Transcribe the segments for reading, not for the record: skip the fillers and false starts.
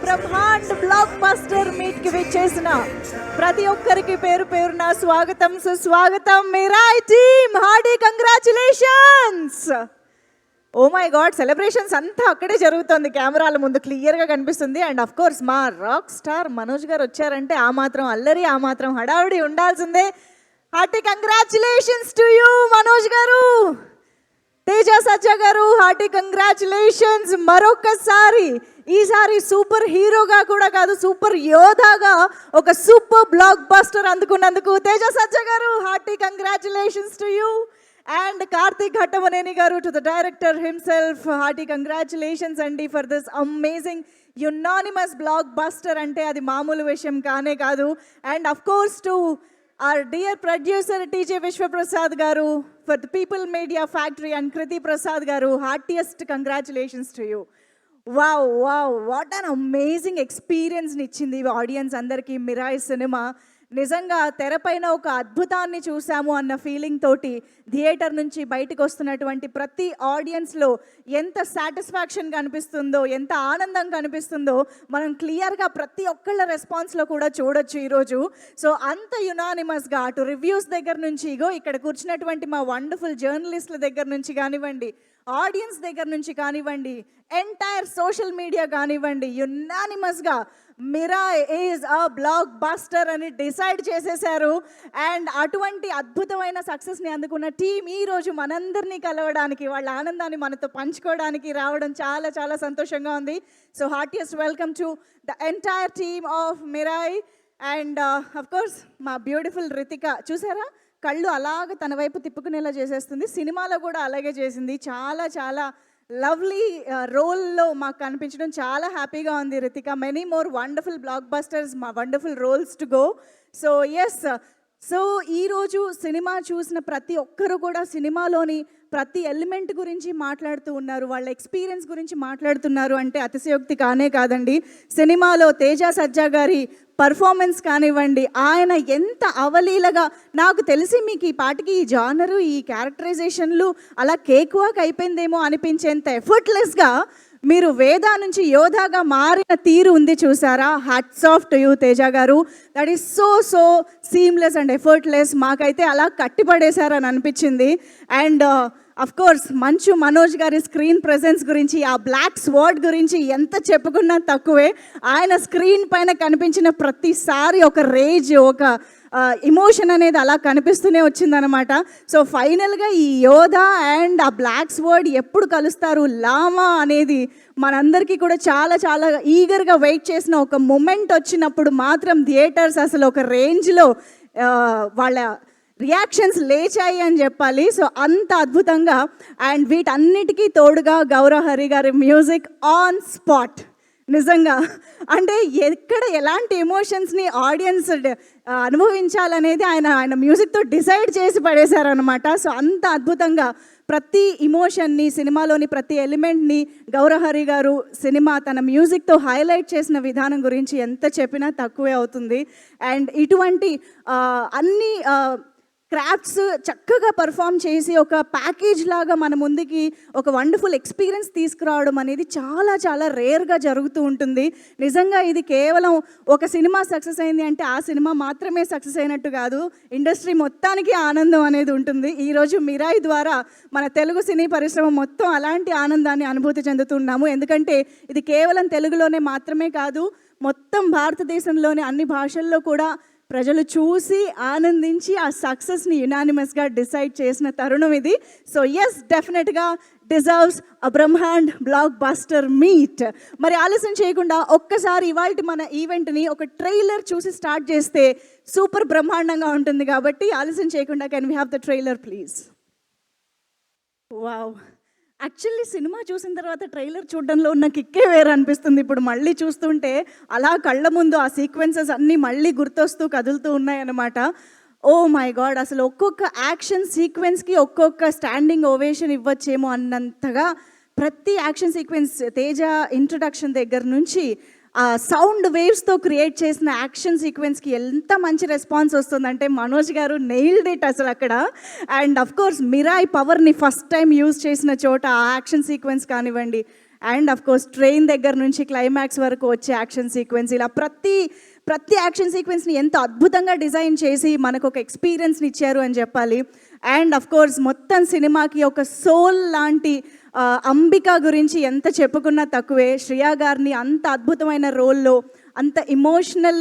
Brahmand block buster meet కి విచ్చేసిన ప్రతి ఒక్కరికి పేరు పేరున స్వాగతం సుస్వాగతం. Mirai team hearty congratulations. Oh my god, celebrations అంతా అక్కడే జరుగుతుంది, కెమెరాల ముందు క్లియర్గా కనిపిస్తుంది. అండ్ ఆఫ్ కోర్స్ మా రాక్ స్టార్ మనోజ్ గారు వచ్చారంటే ఆ మాత్రం అల్లరి, ఆ మాత్రం హడావుడి ఉండాల్సిందే. Hearty congratulations to you Manoj garu. Teja Sajja గారు హార్టీ కంగ్రాచులేషన్స్ మరొకసారి. ఈసారి సూపర్ హీరోగా కూడా కాదు, సూపర్ యోధాగా ఒక సూపర్ బ్లాక్ బస్టర్ అందుకున్నందుకు తేజ సజ్జా గారు hearty congratulations to you. And Karthik Ghattamaneni గారు, to the director himself, hearty congratulations అండి for this amazing unanimous blockbuster. అంటే అది మామూలు విషయం కానే కాదు. And of course to our dear producer TJ Vishwaprasad garu for the People Media Factory and Kriti Prasad garu, heartiest congratulations to you. Wow, what an amazing experience nichindi audience andarki Mirai cinema. నిజంగా తెరపైన ఒక అద్భుతాన్ని చూసాము అన్న feeling తోటి theatre నుంచి బయటకు వస్తున్నటువంటి ప్రతి ఆడియన్స్లో ఎంత సాటిస్ఫాక్షన్ కనిపిస్తుందో, ఎంత ఆనందం కనిపిస్తుందో మనం క్లియర్గా ప్రతి ఒక్కళ్ళ రెస్పాన్స్లో కూడా చూడొచ్చు ఈరోజు. సో అంత యునానిమస్గా అటు రివ్యూస్ దగ్గర నుంచి ఇగో ఇక్కడ కూర్చున్నటువంటి మా వండర్ఫుల్ జర్నలిస్టుల దగ్గర నుంచి కానివ్వండి, ఆడియన్స్ దగ్గర నుంచి కానివ్వండి, ఎంటైర్ సోషల్ మీడియా కానివ్వండి, యునానిమస్గా Mirai is a blockbuster అని డిసైడ్ చేసేశారు. అండ్ అటువంటి అద్భుతమైన సక్సెస్ని అందుకున్న టీం ఈరోజు మనందరినీ కలవడానికి, వాళ్ళ ఆనందాన్ని మనతో పంచుకోవడానికి రావడం చాలా చాలా సంతోషంగా ఉంది. So heartiest welcome to the entire team of Mirai. And of course మా బ్యూటిఫుల్ రితిక చూసారా, కళ్ళు అలాగ తన వైపు తిప్పుకునేలా చేసేస్తుంది. సినిమాలో కూడా అలాగే చేసింది. చాలా చాలా లవ్లీ రోల్లో మాకు కనిపించడం చాలా హ్యాపీగా ఉంది Ritika. Many more wonderful blockbusters, మా wonderful roles to go. So yes, so ఈరోజు సినిమా చూసిన ప్రతి ఒక్కరు కూడా సినిమాలోని ప్రతి ఎలిమెంట్ గురించి మాట్లాడుతూ ఉన్నారు, వాళ్ళ ఎక్స్పీరియన్స్ గురించి మాట్లాడుతున్నారు అంటే అతిశయోక్తి కానే కాదండి. సినిమాలో తేజ సజ్జా గారి పర్ఫార్మెన్స్ కానివ్వండి, ఆయన ఎంత అవలీలగా, నాకు తెలిసి మీకు ఈ పాటికి ఈ జానరు, ఈ క్యారెక్టరైజేషన్లు అలా కేక్ వాక్ అయిపోయిందేమో అనిపించేంత ఎఫర్ట్లెస్గా మీరు వేదా నుంచి యోధాగా మారిన తీరు ఉంది చూసారా. Hats off to you Teja గారు. That is so seamless and effortless. మాకైతే అలా కట్టిపడేశారని అనిపించింది. And of course Manchu Manoj గారి స్క్రీన్ ప్రెజెన్స్ గురించి, ఆ బ్లాక్ స్వార్డ్ గురించి ఎంత చెప్పుకున్నా తక్కువే. ఆయన స్క్రీన్ పైన కనిపించిన ప్రతిసారి ఒక రేజ్, ఒక ఇమోషన్ అనేది అలా కనిపిస్తూనే వచ్చిందనమాట. సో ఫైనల్గా ఈ యోధా అండ్ ఆ బ్లాక్ స్వర్డ్ ఎప్పుడు కలుస్తారు లామా అనేది మనందరికీ కూడా చాలా చాలా ఈగర్గా వెయిట్ చేసిన ఒక మూమెంట్ వచ్చినప్పుడు మాత్రం థియేటర్స్ అసలు ఒక రేంజ్లో వాళ్ళ రియాక్షన్స్ లేచాయి అని చెప్పాలి. సో అంత అద్భుతంగా. అండ్ వీటన్నిటికీ తోడుగా గౌరవ్ హరి గారి మ్యూజిక్ ఆన్ స్పాట్. నిజంగా అంటే ఎక్కడ ఎలాంటి ఎమోషన్స్ని ఆడియన్స్ అనుభవించాలనేది ఆయన మ్యూజిక్తో డిసైడ్ చేసి పడేశారనమాట. సో అంత అద్భుతంగా ప్రతి ఇమోషన్ని, సినిమాలోని ప్రతి ఎలిమెంట్ని గౌరవ్ హరి గారు సినిమా తన మ్యూజిక్తో హైలైట్ చేసిన విధానం గురించి ఎంత చెప్పినా తక్కువే అవుతుంది. అండ్ ఇటువంటి అన్ని క్రాఫ్ట్స్ చక్కగా పర్ఫామ్ చేసి ఒక ప్యాకేజ్ లాగా మన ముందుకి ఒక వండర్ఫుల్ ఎక్స్పీరియన్స్ తీసుకురావడం అనేది చాలా చాలా రేర్గా జరుగుతూ ఉంటుంది. నిజంగా ఇది కేవలం ఒక సినిమా సక్సెస్ అయింది అంటే ఆ సినిమా మాత్రమే సక్సెస్ అయినట్టు కాదు, ఇండస్ట్రీ మొత్తానికి ఆనందం అనేది ఉంటుంది. ఈరోజు మిరాయ్ ద్వారా మన తెలుగు సినీ పరిశ్రమ మొత్తం అలాంటి ఆనందాన్ని అనుభూతి చెందుతున్నాము. ఎందుకంటే ఇది కేవలం తెలుగులోనే మాత్రమే కాదు, మొత్తం భారతదేశంలోని అన్ని భాషల్లో కూడా ప్రజలు చూసి ఆనందించి ఆ సక్సెస్ని యునానిమస్గా డిసైడ్ చేసిన తరుణం ఇది. సో ఎస్, డెఫినెట్గా డిజర్వ్స్ అ బ్రహ్మాండ్ బ్లాక్ బస్టర్ మీట్. మరి ఆలస్యం చేయకుండా ఒక్కసారి ఇవాళ మన ఈవెంట్ని ఒక ట్రైలర్ చూసి స్టార్ట్ చేస్తే సూపర్ బ్రహ్మాండంగా ఉంటుంది. కాబట్టి ఆలస్యం చేయకుండా can we have the trailer please. Wow, actually cinema చూసిన తర్వాత ట్రైలర్ చూడడంలో ఉన్న కిక్కే వేరు అనిపిస్తుంది. ఇప్పుడు మళ్ళీ చూస్తుంటే అలా కళ్ళ ముందు ఆ సీక్వెన్సెస్ అన్నీ మళ్ళీ గుర్తొస్తూ కదులుతూ ఉన్నాయన్నమాట. ఓ మై గాడ్, అసలు ఒక్కొక్క యాక్షన్ సీక్వెన్స్కి ఒక్కొక్క స్టాండింగ్ ఓవేషన్ ఇవ్వచ్చేమో అన్నంతగా ప్రతి యాక్షన్ సీక్వెన్స్, తేజ ఇంట్రడక్షన్ దగ్గర నుంచి ఆ సౌండ్ వేవ్స్తో క్రియేట్ చేసిన యాక్షన్ సీక్వెన్స్కి ఎంత మంచి రెస్పాన్స్ వస్తుందంటే మనోజ్ గారు నెయిల్డ్ ఇట్ అసలు అక్కడ. అండ్ అఫ్ కోర్స్ మిరాయ్ పవర్ని ఫస్ట్ టైం యూజ్ చేసిన చోట ఆ యాక్షన్ సీక్వెన్స్ కానివ్వండి, అండ్ అఫ్ కోర్స్ ట్రైన్ దగ్గర నుంచి క్లైమాక్స్ వరకు వచ్చే యాక్షన్ సీక్వెన్స్, ఇలా ప్రతి యాక్షన్ సీక్వెన్స్ని ఎంత అద్భుతంగా డిజైన్ చేసి మనకు ఒక ఎక్స్పీరియన్స్ని ఇచ్చారు అని చెప్పాలి. అండ్ అఫ్ కోర్స్ మొత్తం సినిమాకి ఒక సోల్ లాంటి అంబిక గురించి ఎంత చెప్పుకున్నా తక్కువే. శ్రియా గారిని అంత అద్భుతమైన రోల్లో, అంత ఇమోషనల్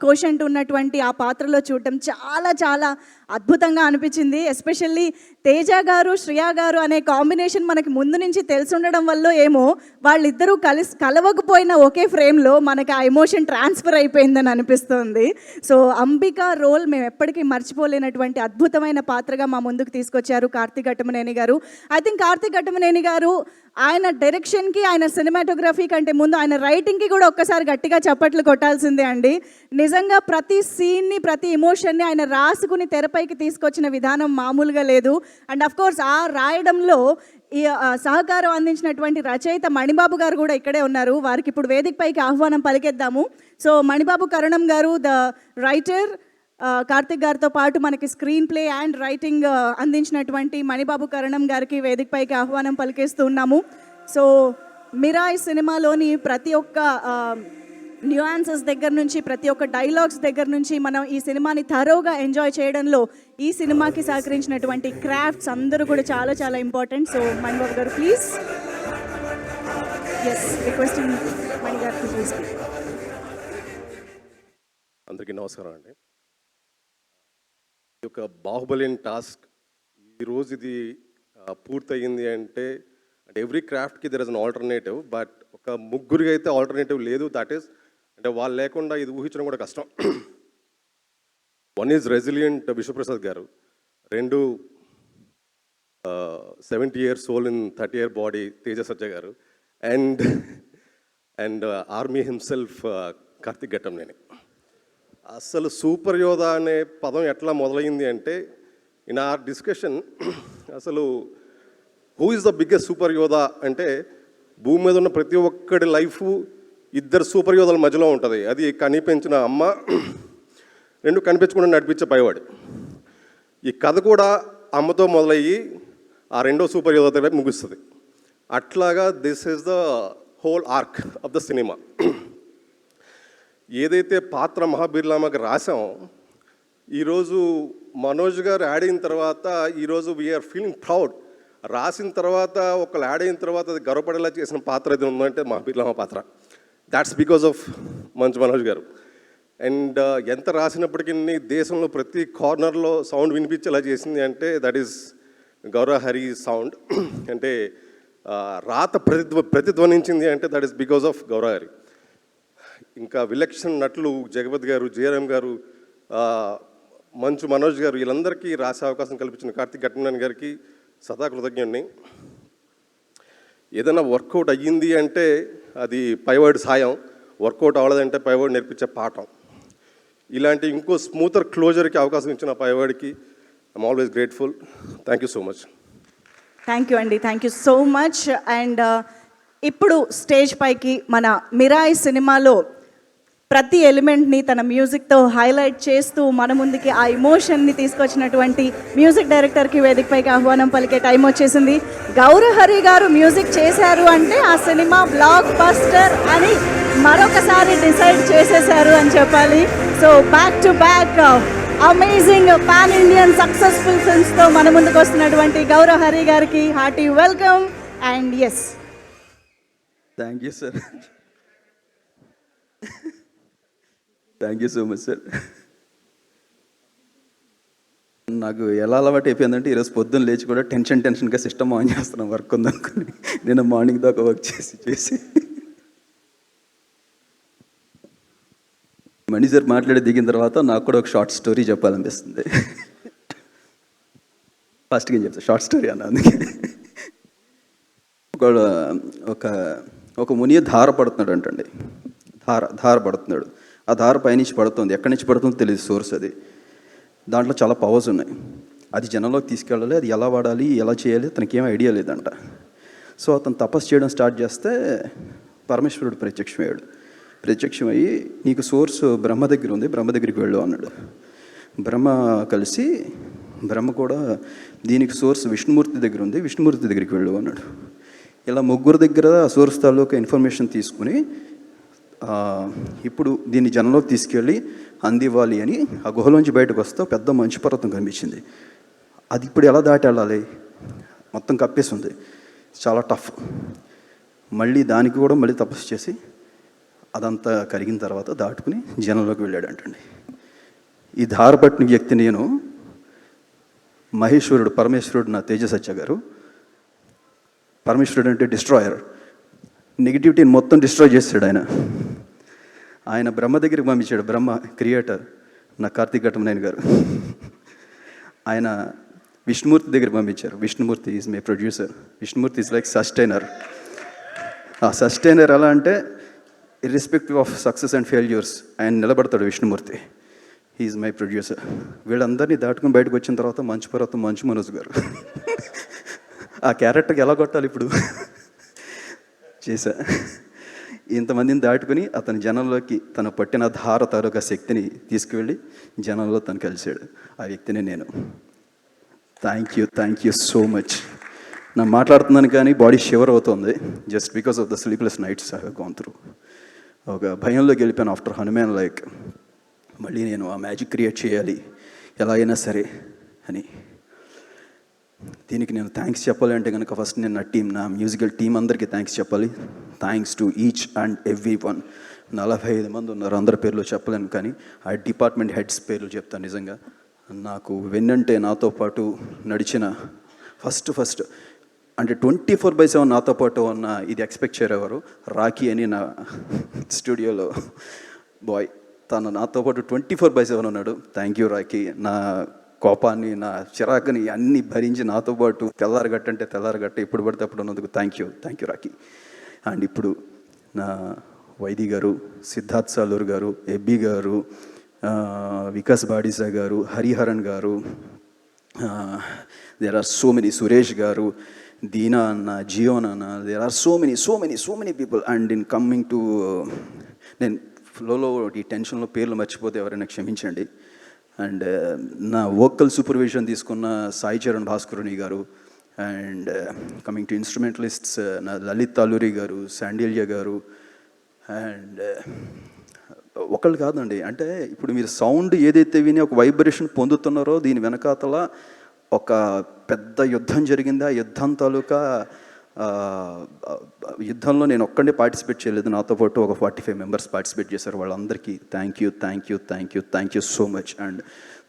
కోషంట్ ఉన్నటువంటి ఆ పాత్రలో చూడటం చాలా చాలా అద్భుతంగా అనిపించింది. ఎస్పెషల్లీ తేజ గారు, శ్రియా గారు అనే కాంబినేషన్ మనకి ముందు నుంచి తెలుసుండడం వల్ల ఏమో వాళ్ళిద్దరూ కలవకపోయినా ఒకే ఫ్రేమ్లో మనకి ఆ ఎమోషన్ ట్రాన్స్ఫర్ అయిపోయిందని అనిపిస్తుంది. సో అంబిక రోల్ మేము ఎప్పటికీ మర్చిపోలేనటువంటి అద్భుతమైన పాత్రగా మా ముందుకు తీసుకొచ్చారు కార్తీక్ ఘట్టమనేని గారు. ఐ థింక్ కార్తీక్ ఘట్టమనేని గారు ఆయన డైరెక్షన్కి, ఆయన సినిమాటోగ్రఫీ కంటే ముందు ఆయన రైటింగ్కి కూడా ఒక్కసారి గట్టిగా చప్పట్లు కొట్టాల్సిందే అండి. నిజంగా ప్రతి సీన్ని, ప్రతి ఎమోషన్ని ఆయన రాసుకుని తెరపైకి తీసుకొచ్చిన విధానం మామూలుగా లేదు. అండ్ అఫ్ కోర్స్ ఆ రాయడంలో ఈ సహకారం అందించినటువంటి రచయిత మణిబాబు గారు కూడా ఇక్కడే ఉన్నారు. వారికి ఇప్పుడు వేదికపైకి ఆహ్వానం పలికేద్దాము. సో మణిబాబు కరణం గారు, ద రైటర్, కార్తిక్ గారితో పాటు మనకి స్క్రీన్ ప్లే అండ్ రైటింగ్ అందించినటువంటి మణిబాబు కరణం గారికి వేదికపైకి ఆహ్వానం పలికేస్తూ ఉన్నాము. సో మిరాయ్ సినిమాలోని ప్రతి ఒక్క న్యూయాన్సెస్ దగ్గర నుంచి, ప్రతి ఒక్క డైలాగ్స్ దగ్గర నుంచి మనం ఈ సినిమాని థరోగా ఎంజాయ్ చేయడంలో ఈ సినిమాకి సహకరించినటువంటి క్రాఫ్ట్స్ అందరూ కూడా చాలా చాలా ఇంపార్టెంట్. సో మణిబాబు గారు ప్లీజ్. ఎస్, రిక్వెస్టింగ్ మణి గారు ప్లీజ్. అందరికీ నమస్కారం అండి. ఈ యొక్క బాహుబలి టాస్క్ ఈరోజు ఇది పూర్తయింది అంటే ఎవ్రీ క్రాఫ్ట్కి there is an alternative, but ఒక ముగ్గురికి అయితే ఆల్టర్నేటివ్ లేదు. దట్ ఈస్ అంటే వాళ్ళు లేకుండా ఇది ఊహించడం కూడా కష్టం. వన్ ఈజ్ రెసిలియంట్ విశ్వప్రసాద్ గారు, 2 70 years soul in 30 year body Teja Sajja garu, and army himself Karthik Ghattamaneni. అసలు సూపర్ యోధా అనే పదం ఎట్లా మొదలైంది అంటే ఇన్ ఆర్ డిస్కషన్ అసలు who is the biggest super Yodha అంటే భూమి మీద ఉన్న ప్రతి ఒక్కడి లైఫ్ ఇద్దరు సూపర్ యోధాల మధ్యలో ఉంటుంది. అది కనిపించిన అమ్మ, 2 కనిపించకుండా నడిపించే పైవాడు. ఈ కథ కూడా అమ్మతో మొదలయ్యి ఆ 2వ సూపర్ యోధా వైపు ముగుస్తుంది. అట్లాగా this is the whole arc of the cinema. ఏదైతే పాత్ర మహాబీర్లామకి రాసామో ఈరోజు మనోజ్ గారు యాడ్ అయిన తర్వాత ఈరోజు వీఆర్ ఫీలింగ్ ప్రౌడ్. రాసిన తర్వాత ఒకళ్ళు యాడ్ అయిన తర్వాత అది గర్వపడేలా చేసిన పాత్ర ఏది ఉందంటే మహాబీర్లామ పాత్ర. దాట్స్ బికాజ్ ఆఫ్ మంచు మనోజ్ గారు. అండ్ ఎంత రాసినప్పటికీ దేశంలో ప్రతి కార్నర్లో సౌండ్ వినిపించేలా చేసింది అంటే దట్ ఈస్ గౌరవ హరి సౌండ్. అంటే రాత ప్రతిధ్వనించింది అంటే దట్ ఈస్ బికాజ్ ఆఫ్ గౌరవ హరి. ఇంకా విలక్షణ నటులు జగపత్ గారు, జయరామ్ గారు, మంచు మనోజ్ గారు, వీళ్ళందరికీ రాసే అవకాశం కల్పించిన కార్తిక్ ఘట్టమనేని గారికి సదా కృతజ్ఞుడిని. ఏదైనా వర్కౌట్ అయ్యింది అంటే అది పైవాడి సాయం, వర్కౌట్ అవ్వలేదంటే పైవాడు నేర్పించే పాఠం. ఇలాంటి ఇంకో స్మూతర్ క్లోజర్కి అవకాశం ఇచ్చిన పైవాడికి I'm always grateful. Thank you so much. Thank you అండి, thank you so much. And ఇప్పుడు స్టేజ్ పైకి మన మిరాయ్ సినిమాలో ప్రతి ఎలిమెంట్ని తన మ్యూజిక్తో హైలైట్ చేస్తూ మన ముందుకి ఆ ఇమోషన్ని తీసుకొచ్చినటువంటి మ్యూజిక్ డైరెక్టర్కి వేదికపైకి ఆహ్వానం పలికే టైం వచ్చేసింది. గౌరహరి గారు మ్యూజిక్ చేశారు అంటే ఆ సినిమా బ్లాక్ బస్టర్ అని మరొకసారి డిసైడ్ చేసేశారు అని చెప్పాలి. So back to back amazing pan Indian successful ఫిల్మ్స్తో మన ముందుకు వస్తున్నటువంటి గౌరహరి గారికి hearty welcome. And yes, thank you sir. Thank you so much sir. నాకు ఎలా అలవాటు అయిపోయిందంటే ఈరోజు పొద్దున్న లేచి కూడా టెన్షన్గా సిస్టమ్ ఆన్ చేస్తున్నాను వర్క్ ఉందనుకుని. నేను మార్నింగ్ దాకా వర్క్ చేసి మణి సార్ మాట్లాడి దిగిన తర్వాత నాకు కూడా ఒక షార్ట్ స్టోరీ చెప్పాలనిపిస్తుంది. ఫస్ట్గా ఏం చెప్తాను, షార్ట్ స్టోరీ అన్న. అందుకే ఒక ముని ధార పడుతున్నాడు అంటండి. ధార పడుతున్నాడు. ఆ ధార పైనుంచి పడుతుంది, ఎక్కడి నుంచి పడుతుందో తెలియదు సోర్స్. అది దాంట్లో చాలా పవర్స్ ఉన్నాయి. అది జనంలోకి తీసుకెళ్ళాలి, అది ఎలా వాడాలి, ఎలా చేయాలి తనకి ఏం ఐడియా లేదంట. సో అతను తపస్సు చేయడం స్టార్ట్ చేస్తే పరమేశ్వరుడు ప్రత్యక్షమయ్యి నీకు సోర్స్ బ్రహ్మ దగ్గర ఉంది, బ్రహ్మ దగ్గరికి వెళ్ళు అన్నాడు. బ్రహ్మ కూడా దీనికి సోర్స్ విష్ణుమూర్తి దగ్గర ఉంది, విష్ణుమూర్తి దగ్గరికి వెళ్ళు అన్నాడు. ఇలా ముగ్గురు దగ్గర సోర్స్ తాలూకా ఇన్ఫర్మేషన్ తీసుకుని ఇప్పుడు దీన్ని జనంలోకి తీసుకెళ్ళి అందివ్వాలి అని ఆ గుహలోంచి బయటకు వస్తే పెద్ద మంచు పర్వతం కనిపించింది. అది ఇప్పుడు ఎలా దాటి వెళ్ళాలి, మొత్తం కప్పేసి ఉంది, చాలా టఫ్. మళ్ళీ దానికి కూడా మళ్ళీ తపస్సు చేసి అదంతా కరిగిన తర్వాత దాటుకుని జనంలోకి వెళ్ళాడంటండి. ఈ ధారపట్టిన వ్యక్తి నేను, మహేశ్వరుడు, పరమేశ్వరుడు నా తేజసత్య గారు. పరమేశ్వరుడు అంటే డిస్ట్రాయర్, నెగిటివిటీని మొత్తం డిస్ట్రాయ్ చేశాడు ఆయన. ఆయన బ్రహ్మ దగ్గరికి పంపించాడు, బ్రహ్మ క్రియేటర్ నా కార్తీక్ ఘట్టమనేని గారు. ఆయన విష్ణుమూర్తి దగ్గర పంపించారు. Vishnumurthy is my producer. Vishnumurthy is like sustainer. ఆ సస్టైనర్ ఎలా అంటే irrespective of success and failures ఆయన నిలబడతాడు విష్ణుమూర్తి. He's my producer. వీళ్ళందరినీ దాటుకుని బయటకు వచ్చిన తర్వాత మంచు పర్వతం మంచు మనోజ్ గారు. ఆ క్యారెక్టర్కి ఎలా కొట్టాలి ఇప్పుడు చేశా. ఇంతమందిని దాటుకుని అతని జనంలోకి తన పట్టిన ధార తాలూకా శక్తిని తీసుకువెళ్ళి జనంలో తను కలిశాడు. ఆ వ్యక్తిని నేను. Thank you so much. నేను మాట్లాడుతున్నాను కానీ బాడీ షివర్ అవుతుంది, just because of the sleepless nights I have gone through. ఒక భయంలోకి వెళ్ళిపోయాను ఆఫ్టర్ హనుమాన్ లైక్. మళ్ళీ నేను ఆ మ్యాజిక్ క్రియేట్ చేయాలి ఎలా అయినా సరే అని. దీనికి నేను థ్యాంక్స్ చెప్పాలి అంటే కనుక ఫస్ట్ నేను నా మ్యూజికల్ టీం అందరికీ థ్యాంక్స్ చెప్పాలి. Thanks to each and every one. 45 మంది ఉన్నారు, అందరి పేర్లు చెప్పలేను కానీ ఆ డిపార్ట్మెంట్ హెడ్స్ పేర్లు చెప్తాను. నిజంగా నాకు వెన్నంటే నాతో పాటు నడిచిన ఫస్ట్ అంటే 24/7 నాతో పాటు ఉన్న, ఇది ఎక్స్పెక్ట్ చేయరేవారు, రాఖీ అని నా స్టూడియోలో బాయ్, తను నాతో పాటు 24/7 ఉన్నాడు. Thank you Rakhi. నా కోపాన్ని, నా చిరాకుని అన్నీ భరించి నాతో పాటు తెల్లారగట్ట ఇప్పుడు పడితే అప్పుడు ఉన్నందుకు థ్యాంక్ యూ రాఖీ. అండ్ ఇప్పుడు నా వైది గారు, సిద్ధార్థ్ సాలూర్ గారు, ఎబ్బి గారు, Vikas బాడిసా garu, Hariharan garu, there are so many, Suresh garu, Deena అన్న, జియోన్ అన్న, there are so many people. And in coming to, నేను ఫ్లోలో ఈ టెన్షన్లో పేర్లు మర్చిపోతే ఎవరైనా క్షమించండి. అండ్ నా వోకల్ సూపర్విజన్ తీసుకున్న సాయి చరణ్ భాస్కరుని గారు. అండ్ కమింగ్ టు ఇన్స్ట్రుమెంటలిస్ట్స్ నా లలిత్ తాలూరి గారు, శాండిల్య గారు. అండ్ ఒకళ్ళు కాదండి, అంటే ఇప్పుడు మీరు సౌండ్ ఏదైతే విని ఒక వైబ్రేషన్ పొందుతున్నారో దీని వెనకాతల ఒక పెద్ద యుద్ధం జరిగింది. ఆ యుద్ధం తాలూకా యుద్ధంలో నేను ఒక్కడే పార్టిసిపేట్ చేయలేదు, నాతో పాటు ఒక 45 మెంబర్స్ పార్టిసిపేట్ చేశారు. వాళ్ళందరికీ thank you so much. And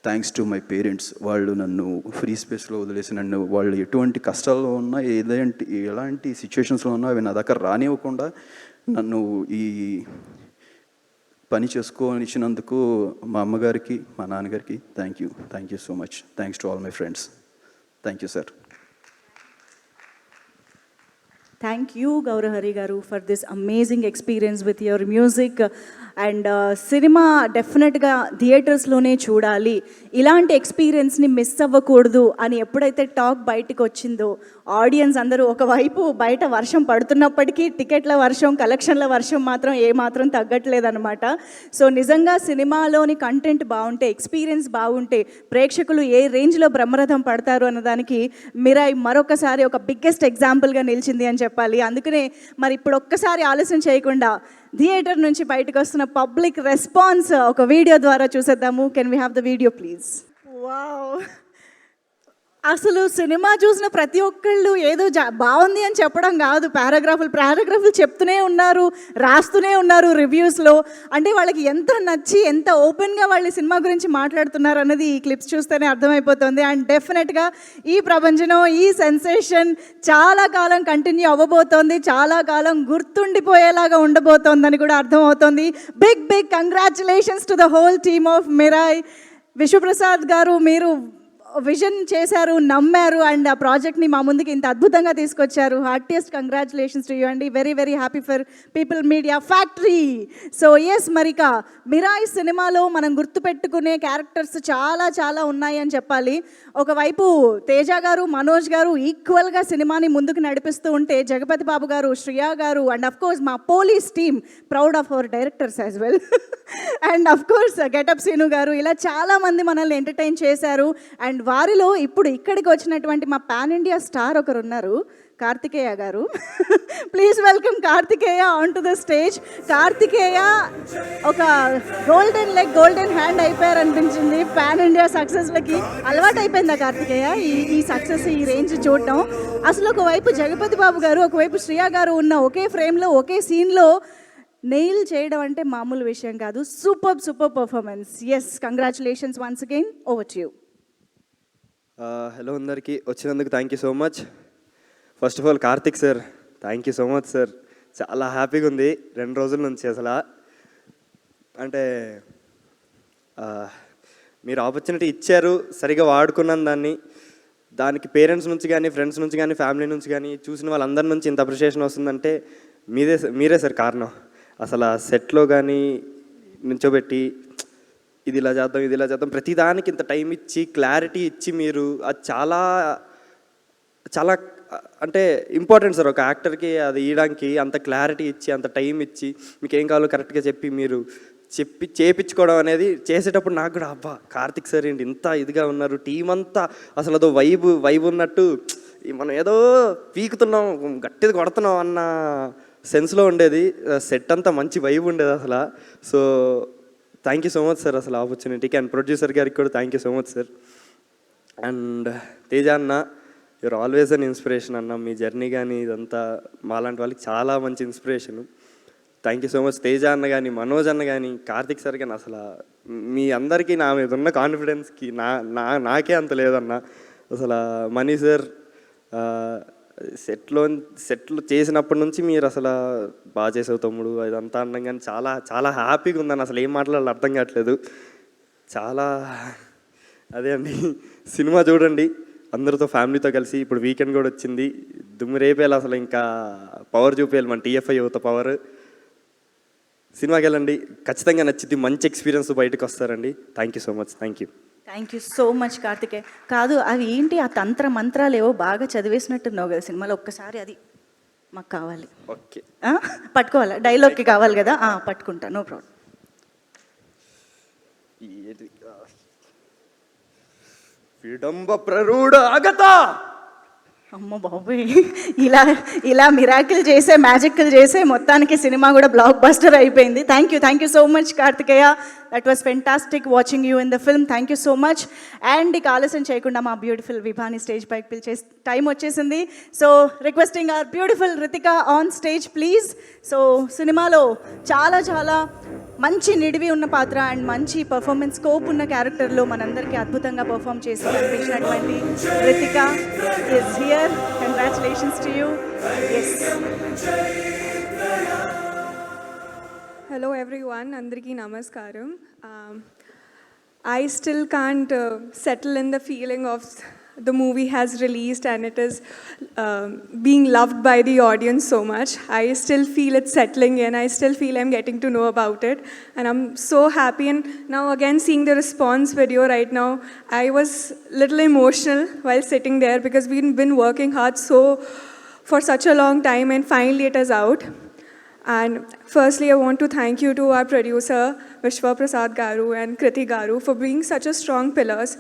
thanks to my parents. వాళ్ళు నన్ను ఫ్రీ స్పేస్లో వదిలేసి, నన్ను వాళ్ళు ఎటువంటి కష్టాల్లో ఉన్నా, ఎలాంటి సిచ్యువేషన్స్లో ఉన్నా అవి నా దగ్గర రానివ్వకుండా నన్ను ఈ పని చేసుకోనిచ్చినందుకు మా అమ్మగారికి, మా నాన్నగారికి thank you so much. Thanks to all my friends. Thank you sir. Thank you Gowrahari గారు for this amazing experience with your music. And cinema డెఫినెట్గా థియేటర్స్లోనే చూడాలి, ఇలాంటి ఎక్స్పీరియన్స్ని మిస్ అవ్వకూడదు అని ఎప్పుడైతే టాక్ బయటకు వచ్చిందో ఆడియన్స్ అందరూ, ఒకవైపు బయట వర్షం పడుతున్నప్పటికీ టికెట్ల వర్షం, కలెక్షన్ల వర్షం మాత్రం ఏమాత్రం తగ్గట్లేదన్నమాట. సో నిజంగా సినిమాలోని కంటెంట్ బాగుంటే, ఎక్స్పీరియన్స్ బాగుంటే ప్రేక్షకులు ఏ రేంజ్లో బ్రహ్మరథం పడతారు అన్నదానికి మిరాయ్ మరొకసారి ఒక బిగ్గెస్ట్ ఎగ్జాంపుల్గా నిలిచింది అని చెప్పాలి. అందుకనే మరి ఇప్పుడు ఒక్కసారి ఆలస్యం చేయకుండా థియేటర్ నుంచి బయటకు వస్తున్న పబ్లిక్ రెస్పాన్స్ ఒక వీడియో ద్వారా చూసేద్దాము. Can we have the video please? Wow, అసలు సినిమా చూసిన ప్రతి ఒక్కళ్ళు ఏదో బాగుంది అని చెప్పడం కాదు, పారాగ్రాఫులు చెప్తూనే ఉన్నారు, రాస్తూనే ఉన్నారు రివ్యూస్లో. అంటే వాళ్ళకి ఎంత నచ్చి, ఎంత ఓపెన్గా వాళ్ళు సినిమా గురించి మాట్లాడుతున్నారు అన్నది ఈ క్లిప్స్ చూస్తేనే అర్థమైపోతుంది. అండ్ డెఫినెట్గా ఈ ప్రపంచం, ఈ సెన్సేషన్ చాలా కాలం కంటిన్యూ అవ్వబోతోంది, చాలా కాలం గుర్తుండిపోయేలాగా ఉండబోతోందని కూడా అర్థమవుతోంది. Big congratulations to the whole team of Mirai. Vishwaprasad garu, మీరు విజన్ చేశారు, నమ్మారు, అండ్ ఆ ప్రాజెక్ట్ని మా ముందుకి ఇంత అద్భుతంగా తీసుకొచ్చారు. హార్టియెస్ట్ కంగ్రాచులేషన్స్ టు యూ అండి. Very happy for People Media Factory. So yes, మరిక మిరాయ్ సినిమాలో మనం గుర్తుపెట్టుకునే క్యారెక్టర్స్ చాలా ఉన్నాయి అని చెప్పాలి. ఒకవైపు తేజ గారు, మనోజ్ గారు ఈక్వల్గా సినిమాని ముందుకు నడిపిస్తూ ఉంటే, జగపతి బాబు garu, Shriya garu, and of course మా police team, proud of our directors as well. And of course getup Seenu garu, ఇలా చాలామంది మనల్ని ఎంటర్టైన్ చేశారు. అండ్ అండ్ వారిలో ఇప్పుడు ఇక్కడికి వచ్చినటువంటి మా పాన్ ఇండియా స్టార్ ఒకరు ఉన్నారు, Karthikeya garu. Please welcome Karthikeya on to the stage. Karthikeya ఒక గోల్డెన్ లెగ్ గోల్డెన్ హ్యాండ్ అయిపోయారు అనిపించింది పాన్ ఇండియా సక్సెస్లకి. అలవాటు అయిపోయిందా కార్తికేయ ఈ సక్సెస్, ఈ రేంజ్ చూడటం? అసలు ఒకవైపు జగపతి బాబు గారు, ఒకవైపు శ్రియా గారు ఉన్న ఒకే ఫ్రేమ్లో ఒకే సీన్లో నెయిల్ చేయడం అంటే మామూలు విషయం కాదు. Super performance. Yes, congratulations once again. Over to you. Hello అందరికీ, వచ్చినందుకు thank you so much. First of all Karthik sir, thank you so much sir. చాలా హ్యాపీగా ఉంది 2 రోజుల నుంచి. అసలు అంటే మీరు ఆపర్చునిటీ ఇచ్చారు, సరిగా వాడుకున్నాను దానికి పేరెంట్స్ నుంచి కానీ, ఫ్రెండ్స్ నుంచి కానీ, ఫ్యామిలీ నుంచి కానీ, చూసిన వాళ్ళందరి నుంచి ఇంత అప్రిషియేషన్ వస్తుందంటే మీరే సార్ కారణం. అసలు ఆ సెట్లో కానీ నుంచోబెట్టి ఇది ఇలా చేద్దాం ప్రతిదానికి ఇంత టైం ఇచ్చి క్లారిటీ ఇచ్చి మీరు అది చాలా చాలా అంటే ఇంపార్టెంట్ సార్. ఒక యాక్టర్కి అది ఇవ్వడానికి అంత క్లారిటీ ఇచ్చి, అంత టైం ఇచ్చి, మీకు ఏం కావాలో కరెక్ట్గా చెప్పి మీరు చేపించుకోవడం అనేది చేసేటప్పుడు నాకు కూడా అబ్బా కార్తిక్ సార్ ఏంటి ఇంత ఇదిగా ఉన్నారు, టీం అంతా అసలు అదో వైబ్ ఉన్నట్టు, మనం ఏదో పీకుతున్నాం గట్టిది కొడుతున్నాం అన్న సెన్స్లో ఉండేది. సెట్ అంతా మంచి వైబ్ ఉండేది అసలు. So thank you so much sir అసలు ఆపర్చునిటీకి. అండ్ ప్రొడ్యూసర్ గారికి కూడా thank you so much sir. And Teja అన్న, యూఆర్ ఆల్వేస్ అన్ ఇన్స్పిరేషన్ అన్న. మీ జర్నీ కానీ ఇదంతా మాలాంటి వాళ్ళకి చాలా మంచి inspiration. Thank you so much. Teja అన్న కానీ, మనోజ్ అన్న కానీ, కార్తిక్ సార్ కానీ, అసలు మీ అందరికీ నా మీద ఉన్న కాన్ఫిడెన్స్కి నాకే అంత లేదన్న. అసలు మనీ సార్ సెట్లు చేసినప్పటి నుంచి మీరు అసలు బాగా చేసావు తమ్ముడు ఇదంతా అన్నం కానీ చాలా చాలా హ్యాపీగా ఉందని అసలు ఏం మాట్లాడాలో అర్థం కావట్లేదు. చాలా అదే అండి, సినిమా చూడండి అందరితో ఫ్యామిలీతో కలిసి. ఇప్పుడు వీకెండ్ కూడా వచ్చింది, దుమ్ము రేపేయాలి అసలు. ఇంకా పవర్ చూపేయాలి మన TFI యువత పవర్. సినిమాకి వెళ్ళండి, ఖచ్చితంగా నచ్చింది, మంచి ఎక్స్పీరియన్స్ బయటకు వస్తారండి. Thank you so much. Thank you so much Karthikeya. కాదు, అవి ఏంటి ఆ మంత్రాలు ఏవో బాగా చదివేసినట్టున్నావు కదా సినిమాలో, ఒక్కసారి అది మాకు కావాలి. ఓకే, పట్టుకోవాలా? డైలాగ్కి కావాలి కదా, పట్టుకుంటా, నో ప్రాబ్లం. విడంబ ప్రరూఢ ఆగత. అమ్మ బాబోయ్, ఇలా మిరాకిల్ చేసే, మ్యాజిక్లు చేసే మొత్తానికి సినిమా కూడా బ్లాక్ బస్టర్ అయిపోయింది. Thank you so much Karthikeya. That was fantastic watching you in the film. Thank you so much. And ఇక ఆలస్యం చేయకుండా మా బ్యూటిఫుల్ విభాని స్టేజ్ పైకి పిలిచే టైం వచ్చేసింది. So requesting our beautiful Ritika on stage please. So సినిమాలో చాలా మంచి నిడివి ఉన్న పాత్ర అండ్ మంచి పర్ఫార్మెన్స్ స్కోప్ ఉన్న క్యారెక్టర్లో మనందరికీ అద్భుతంగా పర్ఫామ్ చేసి కనిపించినటువంటి Ritika is here. Congratulations to you. Yes. Hello everyone, Andariki Namaskaram. I still can't settle in the feeling of the movie has released and it is being loved by the audience so much. I still feel it settling in. I still feel I'm getting to know about it. And I'm so happy. And now again seeing the response video right now, I was little emotional while sitting there because we've been working hard for such a long time and finally it is out. And firstly, I want to thank you to our producer, Vishwa Prasad Garu and Kriti Garu for being such a strong pillars.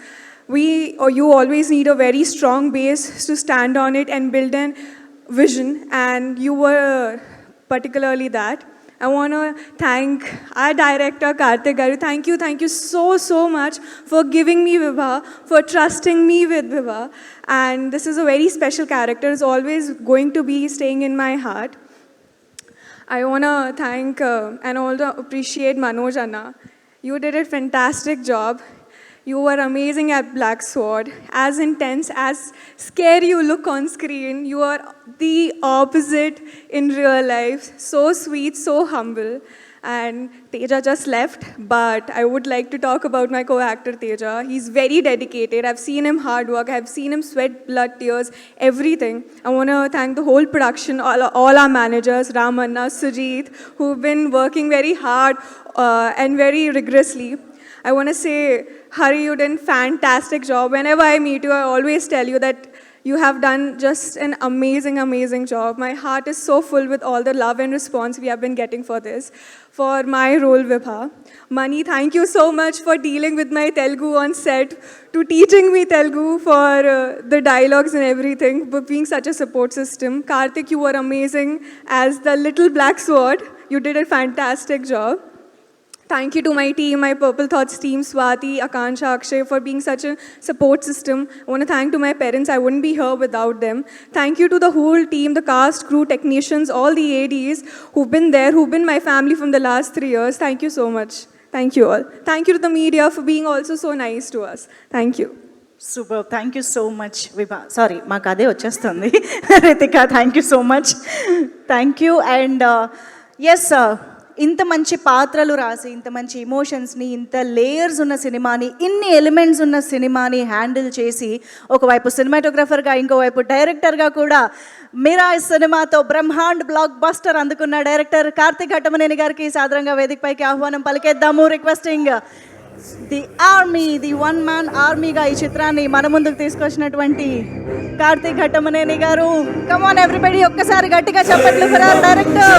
You always need a very strong base to stand on it and build a vision, and you were particularly that. I want to thank our director, Karthik Garu. Thank you so much for giving me Vibha, for trusting me with Vibha. And this is a very special character. It's always going to be staying in my heart. I want to thank and also appreciate Manoj Anna. You did a fantastic job. You were amazing at Black Sword. As intense, as scary you look on screen, you are the opposite in real life. So sweet, so humble. And Teja just left, but I would like to talk about my co-actor Teja. He's very dedicated. I've seen him hard work. I've seen him sweat, blood, tears, everything. I want to thank the whole production, all our managers, Ramanna, Sujit, who've been working very hard and very rigorously. I want to say, Hari, you did a fantastic job. Whenever I meet you, I always tell you that You have done just an amazing, amazing job. My heart is so full with all the love and response we have been getting for this. For my role, Vibha. Mani, thank you so much for dealing with my Telugu on set, to teaching me Telugu, for the dialogues and everything, for being such a support system. Karthik, you were amazing as the little black sword. You did a fantastic job. Thank you to my team, my Purple Thoughts team, Swati, Akansha, Akshay, for being such a support system. I want to thank to my parents. I wouldn't be here without them. Thank you to the whole team, the cast, crew, technicians, all the ADs who've been there, who've been my family from the last 3 years. Thank you so much. Thank you all. Thank you to the media for being also so nice to us. Thank you. Super, thank you so much Vibha. Sorry, మాకు అదే వచ్చేస్తుంది. Ritika, thank you so much. Thank you. And yes, ఇంత మంచి పాత్రలు రాసి, ఇంత మంచి ఇమోషన్స్ని, ఇంత లేయర్స్ ఉన్న సినిమాని, ఇన్ని ఎలిమెంట్స్ ఉన్న సినిమాని హ్యాండిల్ చేసి, ఒకవైపు సినిమాటోగ్రఫర్గా, ఇంకోవైపు డైరెక్టర్గా కూడా మిరాయ్ సినిమాతో బ్రహ్మాండ్ బ్లాక్ బస్టర్ అందుకున్న డైరెక్టర్ కార్తీక్ ఘట్టమనేని గారికి సాదరంగా వేదికపైకి ఆహ్వానం పలికేద్దాము. Requesting the army, the one man ఆర్మీగా ఈ చిత్రాన్ని మన ముందుకు తీసుకొచ్చినటువంటి కార్తీక్ ఘట్టమనేని గారు. కమ్ ఆన్ ఎవ్రీబడి, ఒక్కసారి గట్టిగా చప్పట్లు ఫర్ అవర్ డైరెక్టర్.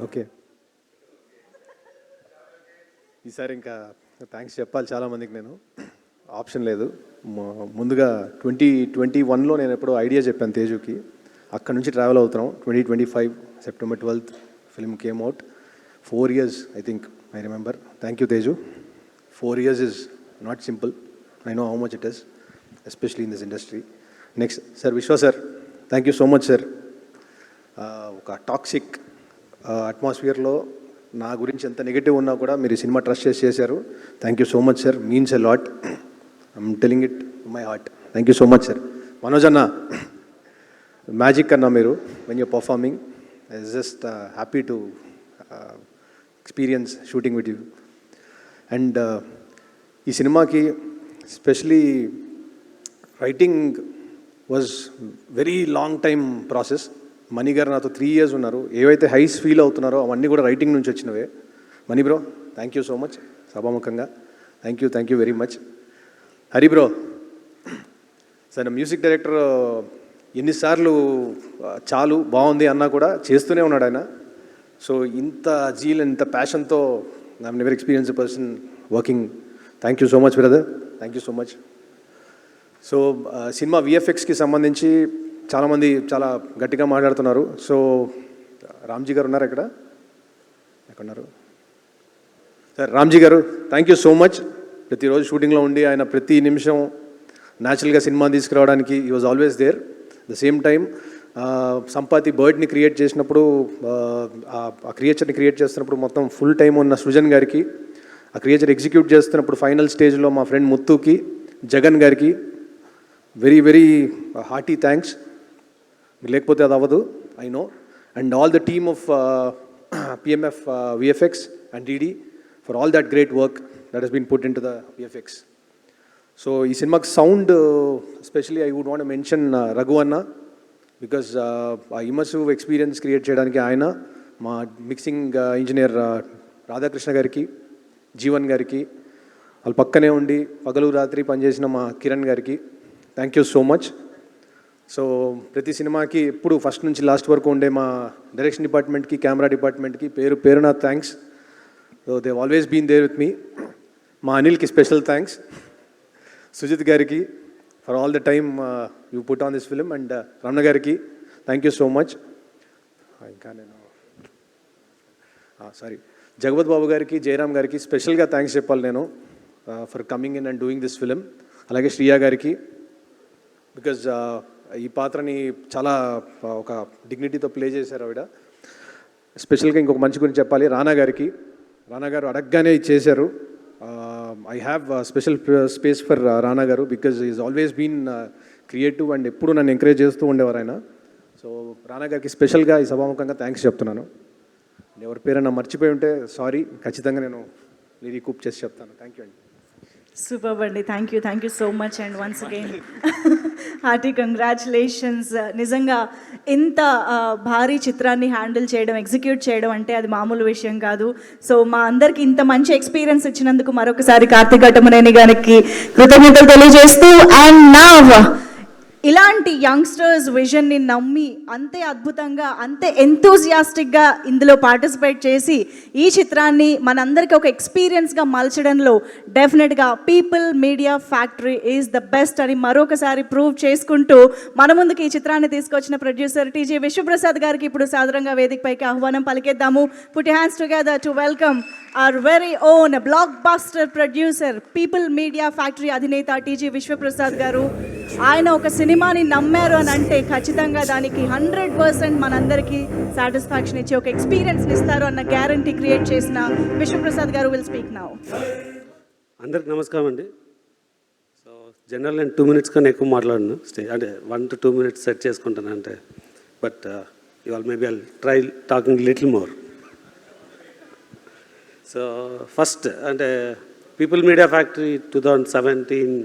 ఓకే, ఈసారి ఇంకా థ్యాంక్స్ చెప్పాలి చాలామందికి. నేను ఆప్షన్ లేదు. ముందుగా 2021లో నేను ఎప్పుడో ఐడియా చెప్పాను తేజుకి. అక్కడ నుంచి ట్రావెల్ అవుతున్నాం. 2025 September 12th film came out. 4 years I think, I remember. Thank you Teju. 4 years is not simple. I know how much it is, especially in this industry. Next, sir, Vishwa sir, thank you so much sir. ఒక toxic అట్మాస్ఫియర్లో నా గురించి ఎంత negative ఉన్నా కూడా మీరు cinema trust చేశారు. Thank you so much sir, means a lot. I'm telling it my heart. Thank you so much sir. Manoj అన్న, మ్యాజిక్ అన్నా మీరు when you performing. I just happy to experience shooting with you. And ఈ సినిమాకి specially writing was very long time process. Mani గారు నాతో 3 years ఉన్నారు. ఏవైతే highs feel అవుతున్నారో అవన్నీ కూడా రైటింగ్ నుంచి వచ్చినవే. Mani bro, thank you so much సభాముఖంగా. Thank you very much. Hari bro, sir music director ఎన్నిసార్లు చాలు బాగుంది అన్నా కూడా చేస్తూనే ఉన్నాడు ఆయన. సో ఇంత జీల్, ఇంత ప్యాషన్తో I never experience a person working. Thank you so much brother, thank you so much. So cinema విఎఫ్ఎక్స్కి సంబంధించి చాలామంది చాలా గట్టిగా మాట్లాడుతున్నారు. సో రామ్జీ గారు ఉన్నారు ఇక్కడ, ఎక్కడున్నారు సార్? రామ్జీ గారు, థ్యాంక్ యూ సో మచ్. ప్రతిరోజు షూటింగ్లో ఉండి ఆయన ప్రతి నిమిషం న్యాచురల్గా సినిమా తీసుకురావడానికి ఈ was always there. The same time Sampati బర్డ్ని క్రియేట్ చేసినప్పుడు, ఆ క్రియేచర్ని క్రియేట్ చేస్తున్నప్పుడు మొత్తం ఫుల్ టైం ఉన్న సృజన్ గారికి, ఆ క్రియేచర్ ఎగ్జిక్యూట్ చేస్తున్నప్పుడు ఫైనల్ స్టేజ్లో మా ఫ్రెండ్ ముత్తుకి, జగన్ గారికి వెరీ వెరీ హార్టీ థ్యాంక్స్. లేకపోతే అది అవ్వదు, I know. And all the team of PMF VFX and DD for all that great work that has been put in to the VFX. So ఈ సినిమాకి sound specially I would want mention Raghu అన్న, because ఆ immersive experience create చేయడానికి ఆయన, మా mixing engineer Radhakrishna గారికి, జీవన్ గారికి, వాళ్ళ పక్కనే ఉండి పగలు రాత్రి పనిచేసిన మా కిరణ్ గారికి thank you so much. So ప్రతి సినిమాకి ఎప్పుడు ఫస్ట్ నుంచి లాస్ట్ వరకు ఉండే మా డైరెక్షన్ డిపార్ట్మెంట్కి, కెమెరా డిపార్ట్మెంట్కి పేరున thanks. So they always been there with me. మా అనిల్కి స్పెషల్ థ్యాంక్స్. సుజిత్ గారికి for all the time you put on this film. And Ramana గారికి థ్యాంక్ యూ సో మచ్. ఇంకా నేను సారీ, జగపత్ బాబు గారికి, జయరామ్ గారికి స్పెషల్గా థ్యాంక్స్ చెప్పాలి నేను for coming in and doing this film. అలాగే శ్రియా గారికి, బికాజ్ ఈ పాత్రని చాలా ఒక డిగ్నిటీతో ప్లే చేశారు ఆవిడ. స్పెషల్గా ఇంకొక మంచి గురించి చెప్పాలి, రానా గారికి. రానా గారు అడగగానే చేశారు. I have special space for Rana గారు because is always been creative and ఎప్పుడు నన్ను ఎంకరేజ్ చేస్తూ ఉండేవారు ఆయన. సో రానా గారికి స్పెషల్గా ఈ సభాముఖంగా థ్యాంక్స్ చెప్తున్నాను. ఎవరి పేరైనా మర్చిపోయి ఉంటే సారీ, ఖచ్చితంగా నేను రీకూప్ చేసి చెప్తాను. థ్యాంక్ యూ అండి. సూపర్ అండి, thank you so much and once again hearty congratulations. నిజంగా ఇంత భారీ చిత్రాన్ని హ్యాండిల్ చేయడం, ఎగ్జిక్యూట్ చేయడం అంటే అది మామూలు విషయం కాదు. సో మా అందరికి ఇంత మంచి ఎక్స్పీరియన్స్ ఇచ్చినందుకు మరొకసారి కార్తీక్ ఘట్టమనేని గారికి కృతజ్ఞతలు తెలియజేస్తూ, అండ్ నౌ ఇలాంటి యంగ్స్టర్స్ విజన్ని నమ్మి అంతే అద్భుతంగా, అంతే ఎంతూజియాస్టిక్గా ఇందులో పార్టిసిపేట్ చేసి ఈ చిత్రాన్ని మనందరికీ ఒక ఎక్స్పీరియన్స్గా మలచడంలో డెఫినెట్గా people Media factory is the best అని మరొకసారి ప్రూవ్ చేసుకుంటూ మన ముందుకు ఈ చిత్రాన్ని తీసుకొచ్చిన ప్రొడ్యూసర్ టీజీ విశ్వప్రసాద్ గారికి ఇప్పుడు సాధారణంగా వేదికపైకి ఆహ్వానం పలికేద్దాము. Put hands together to welcome our very own blockbuster producer, people media factory అధినేత టీజీ విశ్వప్రసాద్ గారు. ఆయన ఒక సినిమాని నమ్మారు అని అంటే ఖచ్చితంగా దానికి 100% మనందరికీ సాటిస్ఫాక్షన్ ఇచ్చే ఒక ఎక్స్పీరియన్స్ని ఇస్తారు అన్న గ్యారంటీ క్రియేట్ చేసిన విశ్వప్రసాద్ గారు విల్ స్పీక్ నౌ. అందరికి నమస్కారం అండి. సో జనరల్ నేను 2 minutes కన్నా ఎక్కువ మాట్లాడను, అంటే 1 to 2 minutes సెట్ చేసుకుంటాను అంటే, బట్ ఇవాళ maybe I'll try talking little more. So first అంటే పీపుల్ మీడియా ఫ్యాక్టరీ 2017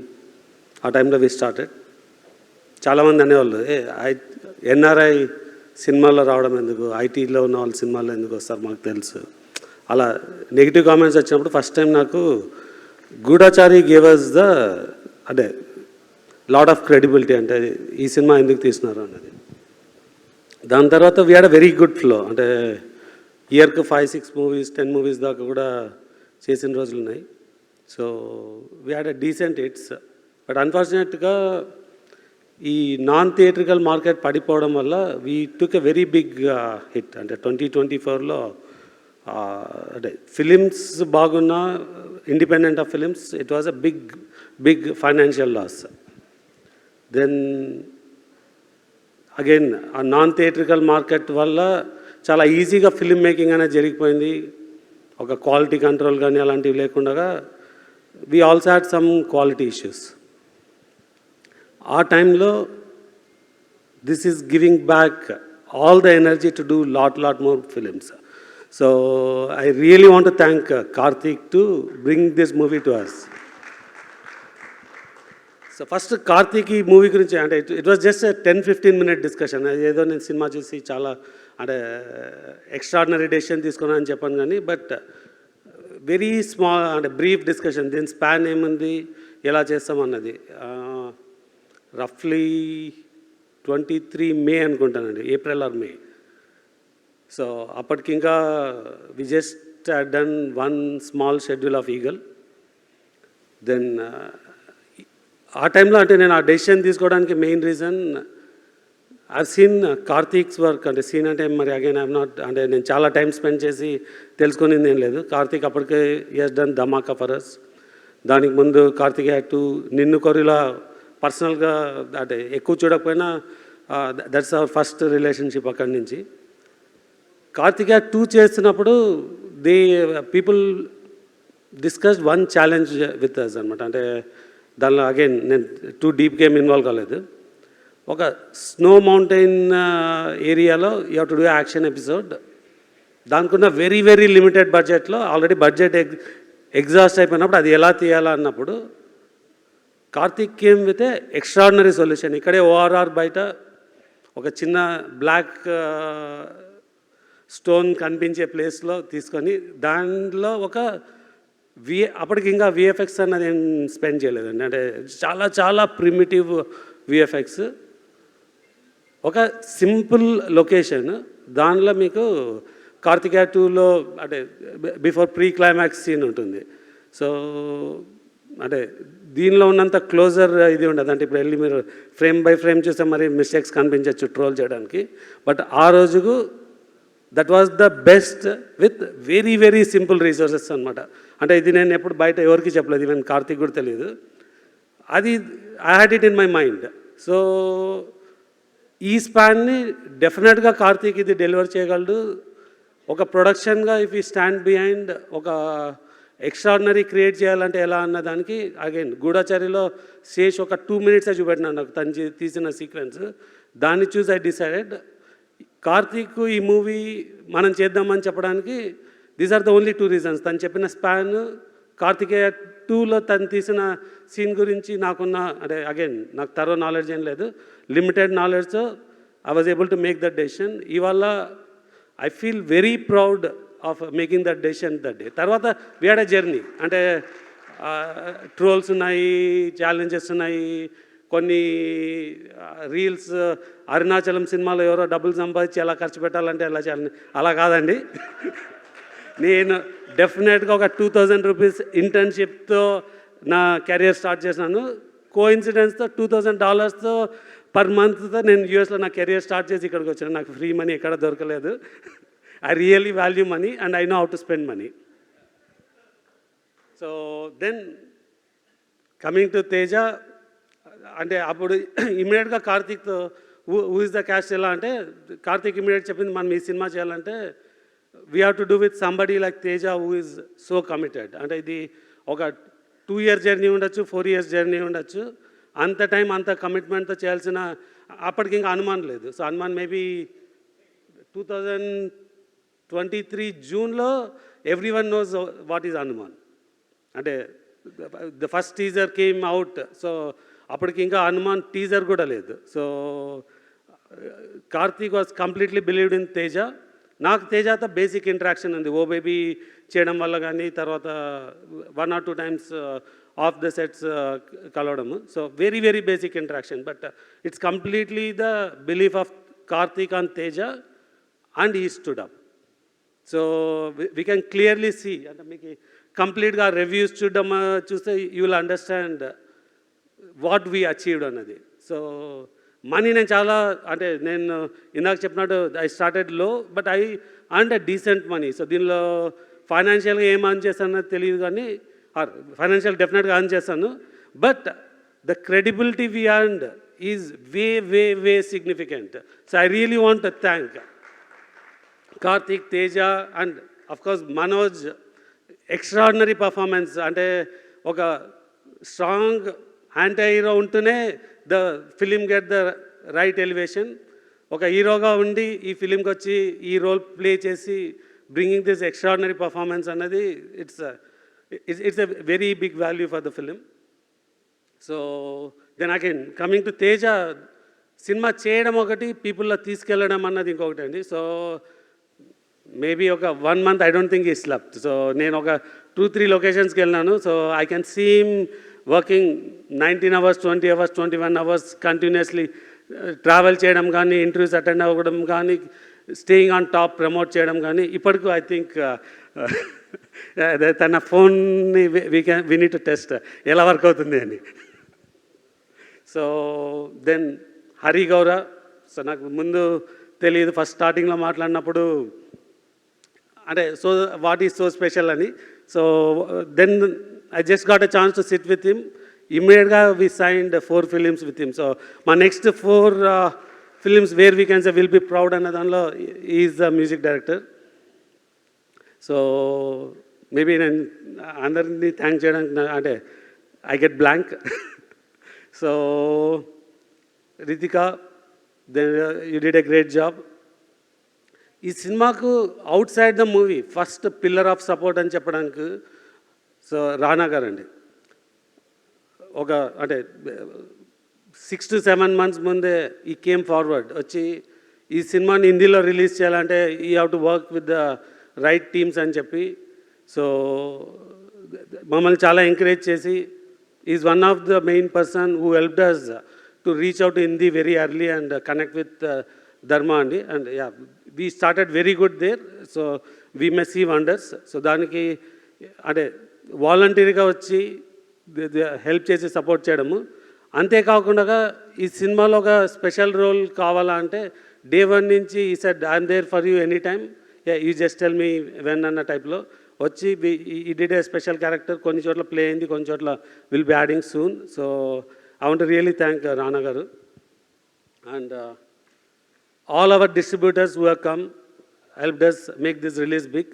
ఆ టైంలో వి స్టార్టెడ్. చాలామంది అనేవాళ్ళు ఎన్ఆర్ఐ సినిమాల్లో రావడం ఎందుకు, ఐటీలో ఉన్న వాళ్ళు సినిమాల్లో ఎందుకు వస్తారు మాకు తెలుసు, అలా నెగిటివ్ కామెంట్స్ వచ్చినప్పుడు ఫస్ట్ టైం నాకు గూఢచారి గేవ్ అస్ ద అంటే లాట్ ఆఫ్ క్రెడిబిలిటీ, అంటే ఈ సినిమా ఎందుకు తీసినారు అన్నది. దాని తర్వాత we had a very good flow, అంటే ఇయర్కి 5-6 movies 10 movies దాకా కూడా చేసిన రోజులు ఉన్నాయి. So we had a decent hits. But అన్ఫార్చునేట్గా ఈ నాన్ థియేట్రికల్ మార్కెట్ పడిపోవడం వల్ల we took a very big hit. అంటే 2024లో అంటే ఫిలిమ్స్ బాగున్నా, independent of films, it was a big financial loss. Then again ఆ నాన్ థియేట్రికల్ మార్కెట్ వల్ల చాలా ఈజీగా ఫిల్మ్ మేకింగ్ అనేది జరిగిపోయింది. ఒక క్వాలిటీ కంట్రోల్ కానీ అలాంటివి లేకుండా we also had some quality issues. ఆ టైంలో this is giving back all the energy to do lot more films. So I really want to thank Karthik to bring this movie to us. So first Karthik ఈ movie గురించి అంటే it was just 10-15 minute discussion. ఏదో నేను cinema చూసి చాలా అంటే extraordinary decision తీసుకున్నా అని చెప్పాను కానీ, బట్ వెరీ స్మాల్ అంటే బ్రీఫ్ డిస్కషన్. దీని స్పాన్ ఏముంది, ఎలా చేస్తామన్నది. రఫ్లీ 23 May అనుకుంటానండి, April or May. సో అప్పటికి ఇంకా we just done 1 small schedule of Eagle. Then ఆ టైంలో అంటే నేను ఆ డెసిషన్ తీసుకోవడానికి main reason I've seen Karthik's work. అంటే సీన్ అంటే మరి అగైన్ ఐఎమ్ నాట్, అంటే నేను చాలా టైం స్పెండ్ చేసి తెలుసుకునేది ఏం లేదు. కార్తీక్ అప్పటికే has done Dhamaka for us. దానికి ముందు కార్తీక్ హ్యాడ్ టు నిన్ను కొరిలా పర్సనల్గా అంటే ఎక్కువ చూడకపోయినా దట్స్ అవర్ ఫస్ట్ రిలేషన్షిప్ అక్కడి నుంచి. కార్తీక్ హ్యాడ్ 2 చేస్తున్నప్పుడు people discussed 1 challenge with us అనమాట. అంటే దానిలో అగైన్ నేను 2 deep ఏం ఇన్వాల్వ్ కాలేదు. ఒక స్నో మౌంటైన్ ఏరియాలో you have to do action episode. దానికున్న వెరీ లిమిటెడ్ బడ్జెట్లో ఆల్రెడీ బడ్జెట్ ఎగ్జాస్ట్ అయిపోయినప్పుడు అది ఎలా తీయాలా అన్నప్పుడు Karthik came with a extraordinary solution. ఇక్కడే ఓఆర్ఆర్ బయట ఒక చిన్న బ్లాక్ స్టోన్ కనిపించే ప్లేస్లో తీసుకొని దాంట్లో ఒక అప్పటికి ఇంకా విఎఫ్ఎక్స్ అన్నది ఏం స్పెండ్ చేయలేదండి. అంటే చాలా ప్రిమిటివ్ విఎఫ్ఎక్స్, ఒక సింపుల్ లొకేషన్. దానిలో మీకు కార్తికేయ 2లో అంటే బిఫోర్ ప్రీ క్లైమాక్స్ సీన్ ఉంటుంది. సో అంటే దీనిలో ఉన్నంత క్లోజర్ ఇది ఉండదు. అంటే ఇప్పుడు వెళ్ళి మీరు ఫ్రేమ్ బై ఫ్రేమ్ చూస్తే మరి మిస్టేక్స్ కనిపించవచ్చు ట్రోల్ చేయడానికి. బట్ ఆ రోజుకు that was the best with very simple resources అనమాట. అంటే ఇది నేను ఎప్పుడు బయట ఎవరికి చెప్పలేదు, ఈవెన్ కార్తీక్ కూడా తెలియదు. అది I had it in my mind. So ఈ స్పాన్ని డెఫినెట్గా కార్తీక్ ఇది డెలివర్ చేయగలడు. ఒక ప్రొడక్షన్గా ఇఫ్ ఈ స్టాండ్ బిహైండ్ ఒక ఎక్స్ట్రాడినరీ క్రియేట్ చేయాలంటే ఎలా అన్నదానికి అగైన్ గూఢచారిలో శేష్ ఒక 2 minutes చూపెట్టినాను నాకు తను తీసిన సీక్వెన్స్. దాన్ని చూసి ఐ డిసైడెడ్ కార్తీక్ ఈ మూవీ మనం చేద్దామని చెప్పడానికి these are the only 2 reasons. తను చెప్పిన స్పాన్, కార్తికేయ 2లో తను తీసిన సీన్ గురించి నాకున్న అంటే అగైన్ నాకు తరో నాలెడ్జ్ ఏం లేదు, లిమిటెడ్ నాలెడ్జ్తో I was able to make that decision. ఇవాళ I feel very proud of making that decision that day. తర్వాత వి హ్యాడ్ ఎ జర్నీ, అంటే ట్రోల్స్ ఉన్నాయి, ఛాలెంజెస్ ఉన్నాయి, కొన్ని రీల్స్, అరుణాచలం సినిమాలో ఎవరో డబ్బులు సంపాదించి ఎలా ఖర్చు పెట్టాలంటే ఎలా చేయాలని, అలా కాదండి. నేను డెఫినెట్గా ఒక 2000 రూపీస్ ఇంటర్న్షిప్తో నా కెరియర్ స్టార్ట్ చేశాను. కోఇన్సిడెన్స్తో $2000 పర్ మంత్తో నేను యూఎస్లో నా కెరియర్ స్టార్ట్ చేసి ఇక్కడికి వచ్చాను. నాకు ఫ్రీ మనీ ఎక్కడ దొరకలేదు. I really value money and I know how to spend money. So then coming to Teja, అంటే అప్పుడు ఇమీడియట్గా కార్తీక్తో హూ ఇస్ ద క్యాస్ట్ ఎలా అంటే, కార్తీక్ ఇమీడియట్ చెప్పింది మనం ఈ సినిమా చేయాలంటే we have to do with somebody like Teja who is so committed. అంటే ఇది ఒక 2 year జర్నీ ఉండొచ్చు, 4 years జర్నీ ఉండొచ్చు. అంత టైం అంత కమిట్మెంట్తో చేయాల్సిన, అప్పటికి ఇంకా హనుమాన్ లేదు. సో హనుమాన్ మేబీ 2023 జూన్లో everyone knows what is Hanuman. అంటే the first teaser came out. So అప్పటికి ఇంకా హనుమాన్ టీజర్ కూడా లేదు. So Karthik was completely believed in Teja. నాకు తేజతో బేసిక్ ఇంటరాక్షన్ ఉంది, ఓ బేబీ చేయడం వల్ల కానీ, తర్వాత 1 or 2 times of the sets కలవడము. So very very basic interaction, but it's completely the belief of Karthik on Teja and he stood up. So we can clearly see, అంటే మీకు కంప్లీట్గా రివ్యూస్ చూస్తే you will understand what we achieved అన్నది. So money నేను చాలా, అంటే నేను ఇందాక చెప్పినట్టు I started low, but I and decent money. So దీనిలో ఫైనాన్షియల్గా ఏం అర్న్ చేస్తానో తెలియదు, కానీ ఫైనాన్షియల్ డెఫినెట్గా అర్న్ చేస్తాను, but the credibility we earned is way way way significant. So I really want to thank Karthik, Teja and of course Manoj. Extraordinary performance, అంటే ఒక స్ట్రాంగ్ యాంటీ హీరో ఉంటూనే the film get the right elevation. ఒక హీరోగా ఉండి ఈ ఫిలింకి వచ్చి ఈ రోల్ ప్లే చేసి బ్రింగింగ్ దిస్ ఎక్స్ట్రాడినరీ పర్ఫార్మెన్స్ అన్నది it's a very big value for the film. So then again coming to Teja, సినిమా చేయడం ఒకటి, పీపుల్లో తీసుకెళ్ళడం అన్నది ఇంకొకటి అండి. సో మేబీ ఒక 1 month I don't think he slept. So నేను ఒక 2-3 లొకేషన్స్కి వెళ్ళినాను. So I can seem working 19 hours, 20 hours, 21 hours continuously travel చేయడం కానీ, ఇంటర్వ్యూస్ అటెండ్ అవ్వడం కానీ, స్టేయింగ్ ఆన్ టాప్ ప్రమోట్ చేయడం కానీ. ఇప్పటికీ ఐ థింక్ తన ఫోన్ని వీ నీడ్ టు టెస్ట్ ఎలా వర్క్ అవుతుంది అని. సో దెన్ హరి గౌర. సో నాకు ముందు తెలియదు, ఫస్ట్ స్టార్టింగ్లో మాట్లాడినప్పుడు అంటే so what is so special అని. So then I just got a chance to sit with him. Immediately we signed 4 films with him. So my next 4 films where we can say we'll be proud and he is the music director. So maybe andarni thank cheyadaniki ante I get blank. So Ritika, then you did a great job. ఈ సినిమాకు out side the movie first pillar of support అని చెప్పడానికి so రానా గారు అండి. ఒక అంటే 6 to 7 months ముందే ఈ కేమ్ ఫార్వర్డ్ వచ్చి ఈ సినిమాని హిందీలో రిలీజ్ చేయాలంటే we have to work with the right teams అని చెప్పి సో మమ్మల్ని చాలా ఎంకరేజ్ చేసి is one of the main person who helped us to reach out Hindi very early and connect with Dharma అండి. And ya we started very good there. So we may see wonders. So దానికి అంటే వాలంటీర్గా వచ్చి help చేసి support చేయడము. అంతేకాకుండా ఈ సినిమాలో ఒక స్పెషల్ రోల్ కావాలా అంటే డే 1 నుంచి he said I'm there for you any time, you just tell me when అన్న టైప్లో వచ్చి ఈ డిడ్ ఏ స్పెషల్ క్యారెక్టర్. కొన్ని చోట్ల ప్లే అయింది, కొన్ని చోట్ల will be adding soon. So I want really thank Rana garu and all our distributors who have come, helped us make this release big.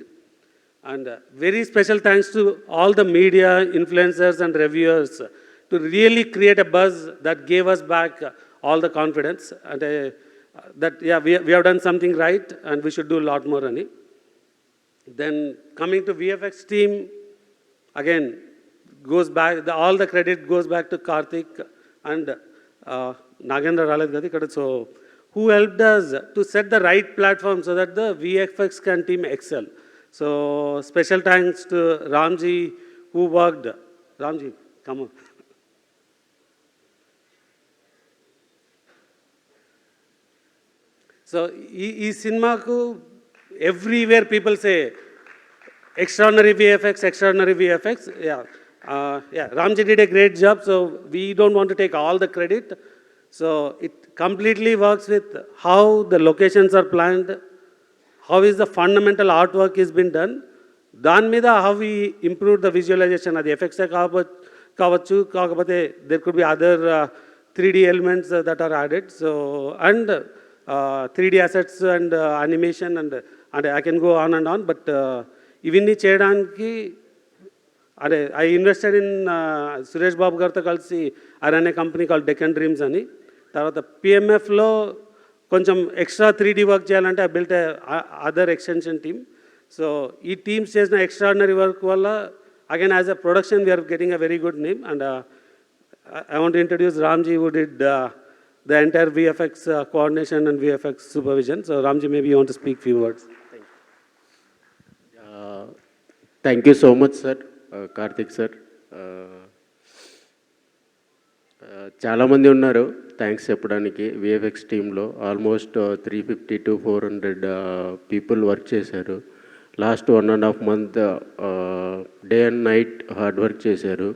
And very special thanks to all the media, influencers and reviewers to really create a buzz that gave us back all the confidence. And that, yeah, we have done something right and we should do a lot more, Ani. Then coming to VFX team, again, goes back, all the credit goes back to Karthik and Nagendra Raled Gadi Kada. So, who helped us to set the right platform so that the VFX can team excel. So, special thanks to Ramji who worked. Ramji, come on. So, ఈ సినిమాకు everywhere people say extraordinary VFX, extraordinary VFX. Yeah, Ramji did a great job. So we don't want to take all the credit. So it completely works with how the locations are planned, how is the fundamental artwork is been done. దాని మీద how we improve the visualization. అది effects కావచ్చు, కాకపోతే there could be other 3D elements that are added. So and 3D assets and animation and I can go on and on, but ఇవన్నీ చేయడానికి అదే I invested in Suresh Babu గారితో కలిసి ఆయన అనే కంపెనీ కాల్ డెక్కన్ డ్రీమ్స్ అని. తర్వాత పిఎంఎఫ్లో కొంచెం ఎక్స్ట్రా 3D వర్క్ చేయాలంటే I built other extension team. So ఈ టీమ్స్ చేసిన ఎక్స్ట్రాడినరీ వర్క్ వల్ల again as a production we're getting a very good name. And I want introduce Ramji who did the entire VFX coordination and VFX supervision. So Ramji, maybe you want to speak few words. Thank you so much, sir. Karthik sir. చాలామంది ఉన్నారు thanks చెప్పడానికి. VFX టీంలో almost 350 to 400 people work చేశారు. Last 1.5 month day and night hard work చేశారు.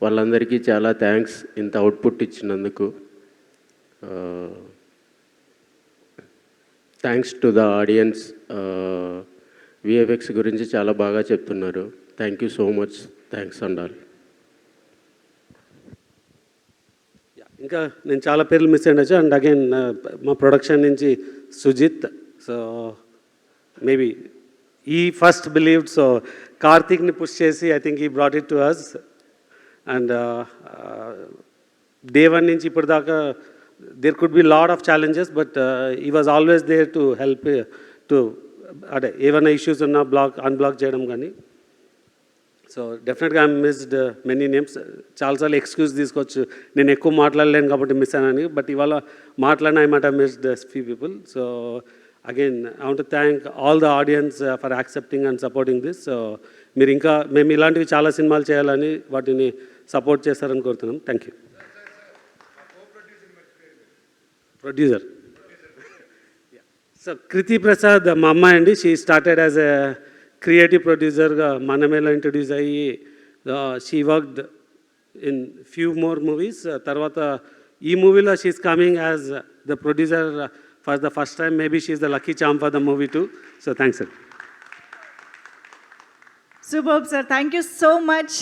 వాళ్ళందరికీ చాలా thanks ఇంత output ఇచ్చినందుకు. Thanks to the audience. VFX గురించి చాలా బాగా చెప్తున్నారు. Thank you so much. Thanks and all. ఇంకా నేను చాలా పేర్లు మిస్ అయ్యొచ్చు. అండ్ అగైన్ మా ప్రొడక్షన్ నుంచి సుజిత్. సో మేబీ ఈ ఫస్ట్ బిలీవ్డ్. సో కార్తిక్ని పుష్ చేసి ఐ థింక్ ఈ brought it to us. And day one నుంచి ఇప్పుడు దాకా there could be a lot of challenges, but he was always there to help to అదే ఏమైనా issues ఉన్నా unblock చేయడం కానీ. సో డెఫినెట్గా ఐ మిస్డ్ మెనీ నేమ్స్. చాలాసార్లు ఎక్స్క్యూజ్ తీసుకోవచ్చు నేను ఎక్కువ మాట్లాడలేను కాబట్టి మిస్ అయ్యానని. బట్ ఇవాళ మాట్లాడిన I might have missed few people. So again I want to thank all the audience for accepting and supporting this. So మీరు ఇంకా మేము ఇలాంటివి చాలా సినిమాలు చేయాలని వాటిని సపోర్ట్ చేస్తారని కోరుతున్నాం. Thank you. Producer so Kriti Prasad మా అమ్మాయి అండి. She started as a creative ప్రొడ్యూసర్గా మనమేలో ఇంట్రడ్యూస్ అయ్యి she worked in few more movies. తర్వాత ఈ మూవీలో she's coming as the producer for the first time. Maybe she's the lucky charm for the movie too. So thanks sir. Super sir, thank you so much.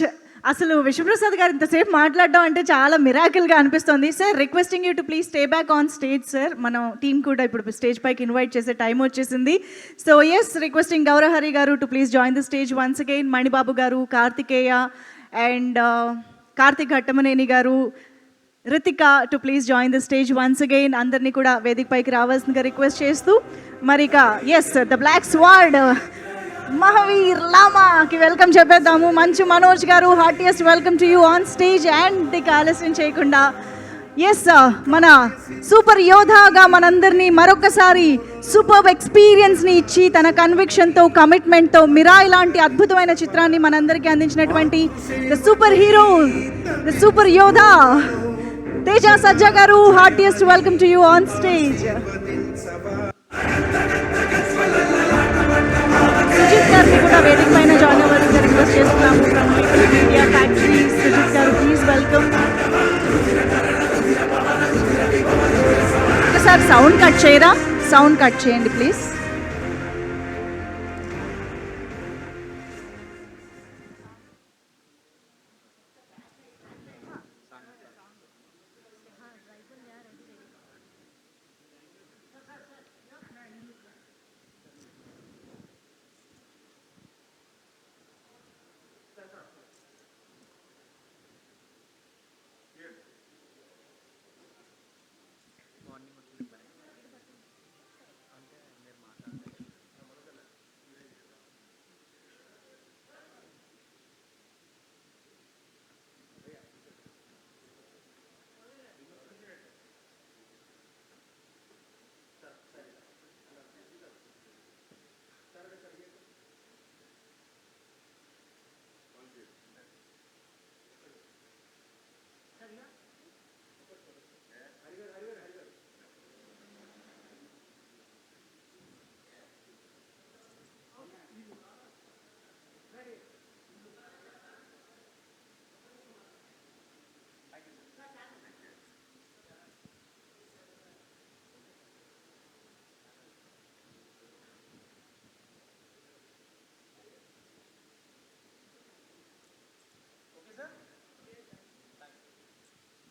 అసలు విశ్వప్రసాద్ గారు ఇంతసేపు మాట్లాడడం అంటే చాలా మిరాకిల్గా అనిపిస్తుంది. Sir requesting you to please stay back on stage sir. మనం team కూడా ఇప్పుడు స్టేజ్ పైకి ఇన్వైట్ చేసే టైం వచ్చేసింది. సో ఎస్, రిక్వెస్టింగ్ గౌరహరి గారు to please join the stage once again. Manibabu గారు, కార్తికేయ అండ్ కార్తిక్ ఘట్టమనేని గారు, Ritika to please join the stage once again. అందరినీ కూడా వేదిక పైకి రావాల్సిందిగా రిక్వెస్ట్ చేస్తూ మరి ఇక yes the black sword Mahaveer లామాకి వెల్కమ్ చెప్పేద్దాము. మంచు మనోజ్ గారు, heartiest welcome to you on stage. And ఇక ఆలస్యం చేయకుండా ఎస్ మన సూపర్ యోధాగా మనందరినీ మరొకసారి సూపర్ ఎక్స్పీరియన్స్ని ఇచ్చి తన కన్విక్షన్తో కమిట్మెంట్తో మిరాయ్ లాంటి అద్భుతమైన చిత్రాన్ని మనందరికీ అందించినటువంటి the super hero, the super Yodha Teja Sajja garu, heartiest welcome to you on stage. Sujith గారిని కూడా వేదిక పైన జాయిన్ అవ్వాలని రిక్వెస్ట్ చేస్తున్నాము. From media Factory Sujith garu please welcome. ఒకసారి సౌండ్ కట్ చేయరా, సౌండ్ కట్ చేయండి ప్లీజ్.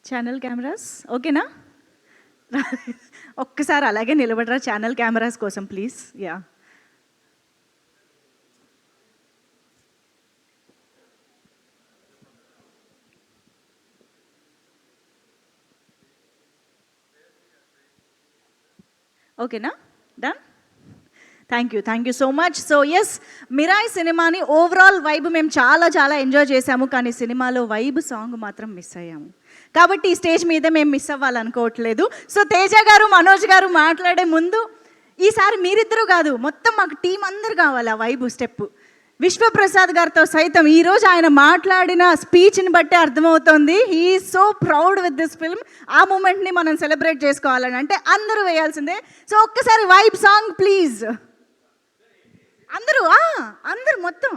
ఛానల్ కెమెరాస్ ఓకేనా? ఒక్కసారి అలాగే నిలబడరా ఛానల్ కెమెరాస్ కోసం ప్లీజ్. యా, ఓకేనా? Done. Thank you so much. So yes, Mirai సినిమాని ఓవరాల్ వైబ్ మేము చాలా ఎంజాయ్ చేసాము, కానీ సినిమాలో వైబ్ సాంగ్ మాత్రం మిస్ అయ్యాము. కాబట్టి ఈ స్టేజ్ మీద మేము మిస్ అవ్వాలనుకోవట్లేదు. సో తేజ గారు, మనోజ్ గారు మాట్లాడే ముందు ఈసారి మీరిద్దరూ కాదు, మొత్తం మాకు టీం అందరు కావాలి ఆ వైబ్ స్టెప్. విశ్వప్రసాద్ గారితో సైతం ఈరోజు ఆయన మాట్లాడిన స్పీచ్ని బట్టి అర్థమవుతుంది he is so proud with this film. ఆ మూమెంట్ని మనం సెలబ్రేట్ చేసుకోవాలని అంటే అందరూ వేయాల్సిందే. సో ఒక్కసారి వైబ్ సాంగ్ ప్లీజ్. అందరూ మొత్తం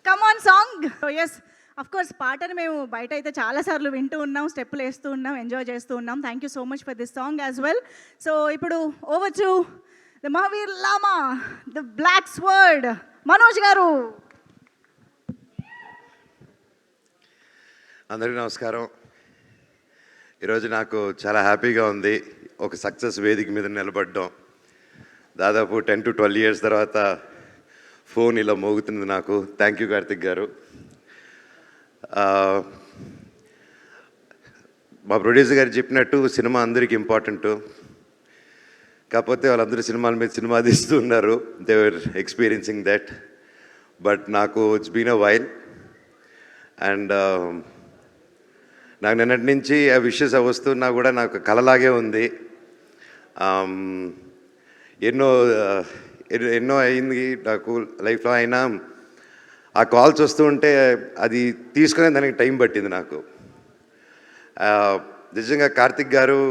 come on song. Yes, of course పాటను మేము బయట అయితే చాలాసార్లు వింటూ ఉన్నాం, స్టెప్పులు వేస్తూ ఉన్నాం, ఎంజాయ్ చేస్తూ ఉన్నాం. Thank you so much for this song as well. So ఇప్పుడు over to the Mahaveer Lama, the black sword, Manoj గారు. అందరికీ నమస్కారం. ఈరోజు నాకు చాలా హ్యాపీగా ఉంది ఒక సక్సెస్ వేదిక మీద నిలబడడం. దాదాపు 10 to 12 years తర్వాత ఫోన్ ఇలా మోగుతుంది నాకు. థ్యాంక్ యూ కార్తిక్ గారు. మా ప్రొడ్యూసర్ గారు చెప్పినట్టు సినిమా అందరికీ ఇంపార్టెంట్, కాకపోతే వాళ్ళందరూ సినిమాల మీద సినిమా తీస్తూ ఉన్నారు. They were experiencing that. But నాకు it's been a while and నాకు నిన్నటి నుంచి ఆ విషెస్ వస్తున్నా కూడా నాకు కలలాగే ఉంది. ఎన్నో అయింది నాకు లైఫ్లో. అయినా ఆ కాల్స్ వస్తూ ఉంటే అది తీసుకునే దానికి టైం పట్టింది నాకు. నిజంగా కార్తిక్ గారు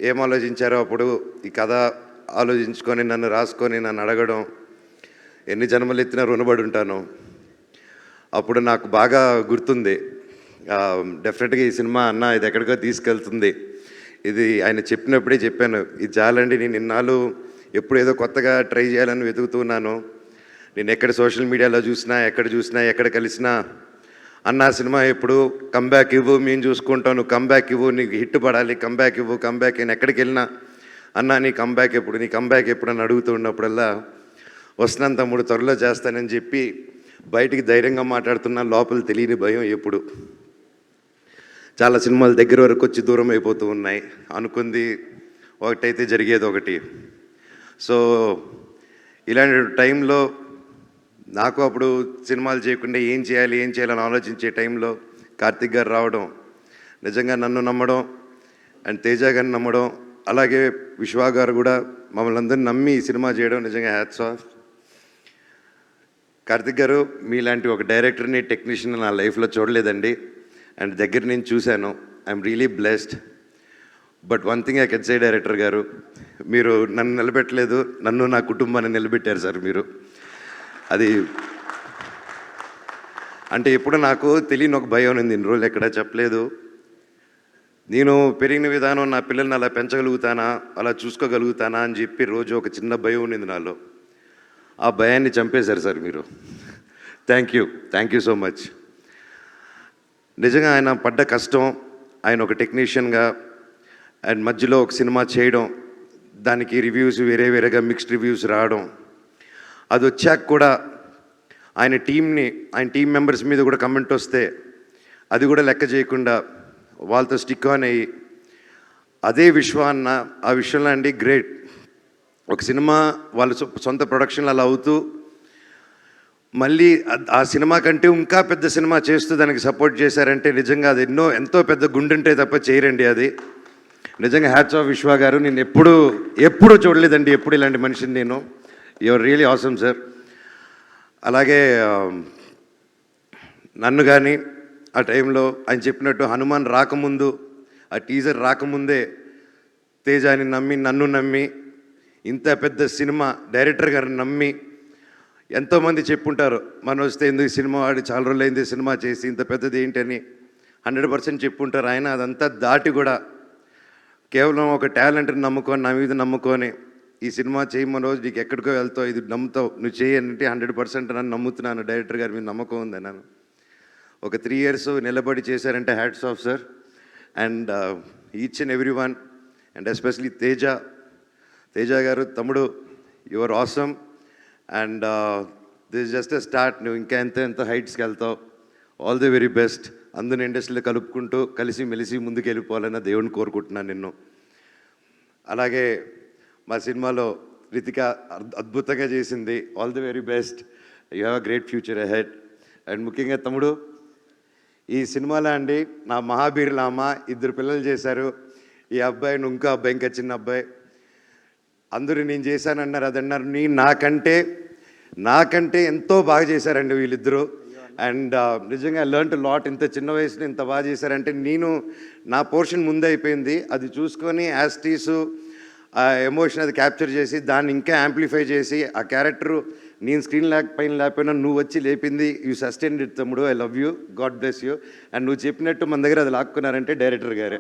ఏం ఆలోచించారో అప్పుడు ఈ కథ ఆలోచించుకొని నన్ను రాసుకొని నన్ను అడగడం, ఎన్ని జన్మలు ఎత్తినా రుణపడి ఉంటాను. అప్పుడు నాకు బాగా గుర్తుంది. డెఫినెట్గా ఈ సినిమా అన్న ఇది ఎక్కడికో తీసుకెళ్తుంది. ఇది ఆయన చెప్పినప్పుడే చెప్పాను, ఇది చాలండి, నేను ఇన్నాళ్ళు ఎప్పుడు ఏదో కొత్తగా ట్రై చేయాలని వెతుకుతున్నాను. నేను ఎక్కడ సోషల్ మీడియాలో చూసినా, ఎక్కడ కలిసినా అన్న సినిమా ఎప్పుడు కంబ్యాక్ ఇవ్వు, మేము చూసుకుంటాం, నువ్వు కంబ్యాక్ ఇవ్వు, నీకు హిట్ పడాలి, కంబ్యాక్ ఇవ్వు, కంబ్యాక్. నేను ఎక్కడికి వెళ్ళినా అన్న నీ కంబ్యాక్ ఎప్పుడు అని అడుగుతూ ఉన్నప్పుడల్లా వస్తున్నాను తమ్ముడు, త్వరలో చేస్తానని చెప్పి బయటికి ధైర్యంగా మాట్లాడుతున్నా. లోపల తెలియని భయం ఎప్పుడు. చాలా సినిమాలు దగ్గర వరకు వచ్చి దూరం అయిపోతూ ఉన్నాయి. అనుకుంది ఒకటైతే జరిగేది ఒకటి. సో ఇలాంటి టైంలో నాకు అప్పుడు సినిమాలు చేయకుండా ఏం చేయాలని ఆలోచించే టైంలో కార్తిక్ గారు రావడం, నిజంగా నన్ను నమ్మడం అండ్ తేజ గారిని నమ్మడం, అలాగే విశ్వా గారు కూడా మమ్మల్ని అందరినీ నమ్మి ఈ సినిమా చేయడం నిజంగా హ్యాట్స్ ఆఫ్. కార్తిక్ గారు మీలాంటి ఒక డైరెక్టర్ని, టెక్నీషియన్ నా లైఫ్లో చూడలేదండి. అండ్ దగ్గర నేను చూశాను. I'm really blessed. But one thing I can say director గారు, మీరు నన్ను నిలబెట్టలేదు, నన్ను నా కుటుంబాన్ని నిలబెట్టారు సార్ మీరు. అది అంటే ఎప్పుడు నాకు తెలియని ఒక భయం ఉంది, ఇన్ని రోజులు ఎక్కడా చెప్పలేదు. నేను పెరిగిన విధానం నా పిల్లల్ని అలా పెంచగలుగుతానా, అలా చూసుకోగలుగుతానా అని చెప్పి రోజు ఒక చిన్న భయం ఉండింది నాలో. ఆ భయాన్ని చంపేశారు సార్ మీరు. Thank you so much. నిజంగా ఆయన పడ్డ కష్టం, ఆయన ఒక టెక్నీషియన్గా అండ్ మధ్యలో ఒక సినిమా చేయడం, దానికి రివ్యూస్ వేరేగా మిక్స్డ్ రివ్యూస్ రావడం, అది వచ్చాక కూడా ఆయన టీం మెంబర్స్ మీద కూడా కమెంట్ వస్తే అది కూడా లెక్క చేయకుండా వాళ్ళతో స్టిక్ ఆన్ అయ్యి అదే విశ్వాన్న ఆ విషయంలో అండి గ్రేట్. ఒక సినిమా వాళ్ళ సొంత ప్రొడక్షన్లు అలా అవుతూ మళ్ళీ ఆ సినిమా కంటే ఇంకా పెద్ద సినిమా చేస్తూ దానికి సపోర్ట్ చేశారంటే నిజంగా అది ఎంతో పెద్ద గుండెంటే తప్ప చేయరండి అది. నిజంగా హ్యాట్స్ ఆఫ్ విశ్వా గారు. నేను ఎప్పుడు చూడలేదండి ఎప్పుడు ఇలాంటి మనిషిని నేను. Your really awesome sir. అలాగే నన్ను కానీ ఆ టైంలో ఆయన చెప్పినట్టు హనుమాన్ రాకముందు, ఆ టీజర్ రాకముందే తేజాని నమ్మి, నన్ను నమ్మి, ఇంత పెద్ద సినిమా డైరెక్టర్ గారిని నమ్మి, ఎంతోమంది చెప్పుంటారు మనోజ్ ఎందుకు సినిమా వాడి చాలా రోజులైంది సినిమా చేసి ఇంత పెద్దది ఏంటని 100% చెప్పుంటారు. ఆయన అదంతా దాటి కూడా కేవలం ఒక టాలెంట్ని నమ్ముకొని, నా మీద నమ్ముకొని ఈ సినిమా చేయమని రోజు నీకు ఎక్కడికో వెళ్తావు, ఇది నమ్ముతావు, నువ్వు చేయంటే 100% నన్ను నమ్ముతున్నాను, డైరెక్టర్ గారి మీద నమ్మకం ఉంది అన్నాను. ఒక 3 years నిలబడి చేశారంటే hats off sir. And each and every one, and especially Teja గారు, తమ్ముడు, your awesome. And this just a start. నువ్వు ఇంకా ఎంత హైట్స్కి వెళ్తావు. All the very best. అందరిని ఇండస్ట్రీలో కలుపుకుంటూ కలిసి మెలిసి ముందుకు వెళ్ళిపోవాలని దేవుడిని కోరుకుంటున్నాను నిన్ను. అలాగే మా సినిమాలో రితిక అద్భుతంగా చేసింది. All the very best. You have a great future ahead. And ముఖ్యంగా తమ్ముడు, ఈ సినిమాలో అండి నా మహాబీర్ లామ 2 పిల్లలు చేశారు. ఈ అబ్బాయి, ఇంకో అబ్బాయి, ఇంకా చిన్న అబ్బాయి. అందరూ నేను చేశానన్నారు, అదన్నారు. నాకంటే ఎంతో బాగా చేశారండి వీళ్ళిద్దరూ. అండ్ నిజంగా లెర్న్ టు లాట్. ఇంత చిన్న వయసులో ఇంత బాగా చేశారంటే నా పోర్షన్ ముందే అయిపోయింది. అది చూసుకొని యాస్టీసు ఆ ఎమోషన్ అది క్యాప్చర్ చేసి దాన్ని ఇంకా యాంప్లిఫై చేసి ఆ క్యారెక్టరు నేను స్క్రీన్ పైన లేకపోయినా నువ్వు వచ్చి లేపింది. యూ సస్టైన్డ్ ఇట్ తమ్ముడు. I love you, God bless you. And నువ్వు చెప్పినట్టు మన దగ్గర అది లాక్కున్నారంటే డైరెక్టర్ గారే.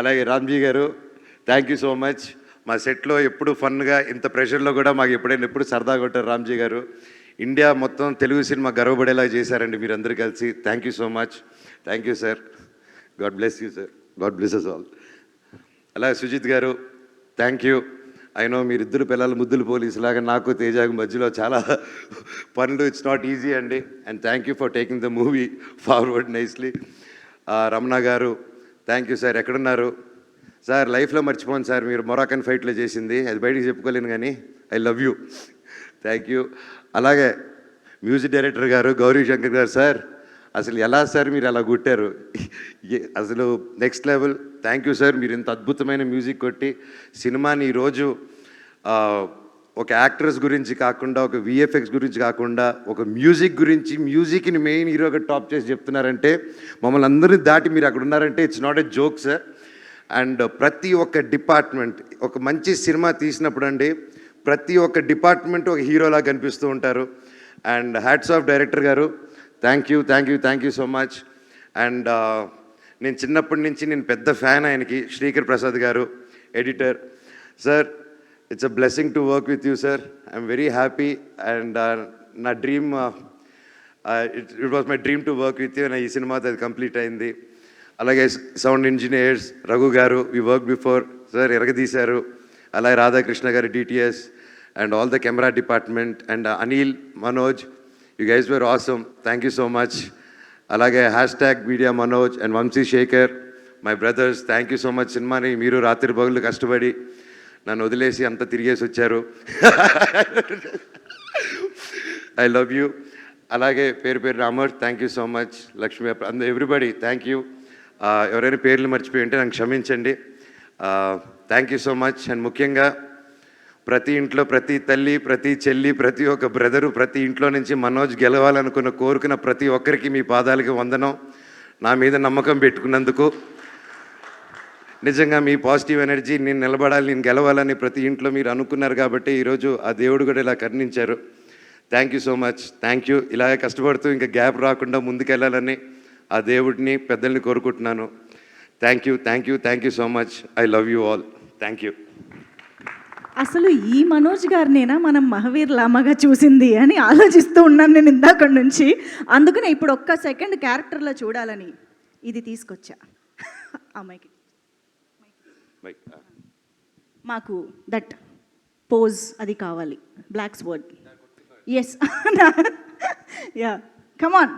అలాగే రామ్జీ గారు, థ్యాంక్ యూ సో మచ్. మా సెట్లో ఎప్పుడు ఫన్గా, ఇంత ప్రెషర్లో కూడా మాకు ఎప్పుడు సరదాగా కొట్టారు రామ్జీ గారు. ఇండియా మొత్తం తెలుగు సినిమా గర్వపడేలా చేశారండి మీరందరూ కలిసి. Thank you so much. Thank you sir. God bless you sir. God bless us all. అలాగే సుజిత్ గారు, థ్యాంక్ యూ. అయినో మీరిద్దరు పిల్లలు ముద్దులు పోలీసులాగా నాకు తేజాకు మధ్యలో చాలా పనులు. ఇట్స్ నాట్ ఈజీ అండి. And thank you for taking the movie forward nicely. Ramana గారు, థ్యాంక్ యూ సార్. ఎక్కడున్నారు సార్? లైఫ్లో మర్చిపోను సార్ మీరు మొరాకన్ ఫైట్లో చేసింది. అది బయటికి చెప్పుకోలేను కానీ I love you. Thank you. అలాగే మ్యూజిక్ డైరెక్టర్ గారు గౌరీ శంకర్ గారు, సార్ అసలు ఎలా సార్ మీరు అలా కొట్టారు, అసలు next level. Thank you sir. మీరు ఇంత అద్భుతమైన మ్యూజిక్ కొట్టి సినిమాని ఈరోజు ఒక యాక్టర్స్ గురించి కాకుండా, ఒక విఎఫ్ఎక్స్ గురించి కాకుండా, ఒక మ్యూజిక్ గురించి, మ్యూజిక్ని మెయిన్ హీరోగా టాప్ చేసి చెప్తున్నారంటే, మమ్మల్ని అందరినీ దాటి మీరు అక్కడ ఉన్నారంటే it's not a joke sir. And ప్రతి ఒక్క డిపార్ట్మెంట్, ఒక మంచి సినిమా తీసినప్పుడు అండి ప్రతి ఒక్క డిపార్ట్మెంట్ ఒక హీరోలా కనిపిస్తూ ఉంటారు. అండ్ హ్యాట్స్ ఆఫ్ డైరెక్టర్ గారు. Thank you so much. And నేను చిన్నప్పటి నుంచి నేను పెద్ద ఫ్యాన్ ఆయనకి. శ్రీకర్ ప్రసాద్ గారు, editor. Sir, it's a blessing to work with you sir. I'm very happy. And నా dream, it was my dream to work with you. ఈ సినిమాతో అది కంప్లీట్ అయింది. అలాగే సౌండ్ ఇంజనీర్స్ రఘు గారు, వి వర్క్ బిఫోర్ సార్, ఎరగదీశారు. అలాగే రాధాకృష్ణ గారు, DTS, and all the camera department. And Anil, Manoj, you guys were awesome. Thank you so much. అలాగే #media Manoj and Vamsi Shekar, my brothers, thank you so much. సినిమాని మీరు రాత్రి పగులు కష్టపడి నన్ను వదిలేసి అంతా తిరిగేసి వచ్చారు. I love you. అలాగే పేరు Amar, thank you so much. Lakshmi, everybody thank you. ఎవరైనా పేర్లు మర్చిపోయి ఉంటే నాకు క్షమించండి. Thank you so much. And ముఖ్యంగా ప్రతి ఇంట్లో ప్రతి తల్లి, ప్రతి చెల్లి, ప్రతి ఒక్క బ్రదరు, ప్రతి ఇంట్లో నుంచి మనోజ్ కోరుకున్న ప్రతి ఒక్కరికి మీ పాదాలకి వందనం. నా మీద నమ్మకం పెట్టుకున్నందుకు నిజంగా మీ పాజిటివ్ ఎనర్జీ, నేను నిలబడాలి, నేను గెలవాలని ప్రతి ఇంట్లో మీరు అనుకున్నారు కాబట్టి ఈరోజు ఆ దేవుడు కూడా ఇలా కరుణించారు. Thank you so much. Thank you. ఇలాగే కష్టపడుతూ ఇంకా గ్యాప్ రాకుండా ముందుకెళ్ళాలని ఆ దేవుడిని, పెద్దల్ని కోరుకుంటున్నాను. Thank you so much. I love you all. Thank you. అసలు ఈ మనోజ్ గారినేనా మనం మహావీర్ లామాగా చూసింది అని ఆలోచిస్తూ ఉన్నాను నేను ఇందాక నుంచి. అందుకనే ఇప్పుడు ఒక్క సెకండ్ క్యారెక్టర్లో చూడాలని ఇది తీసుకొచ్చా. అమ్మాయికి మాకు దట్ పోజ్ అది కావాలి, black sword. Yes, yeah, come on.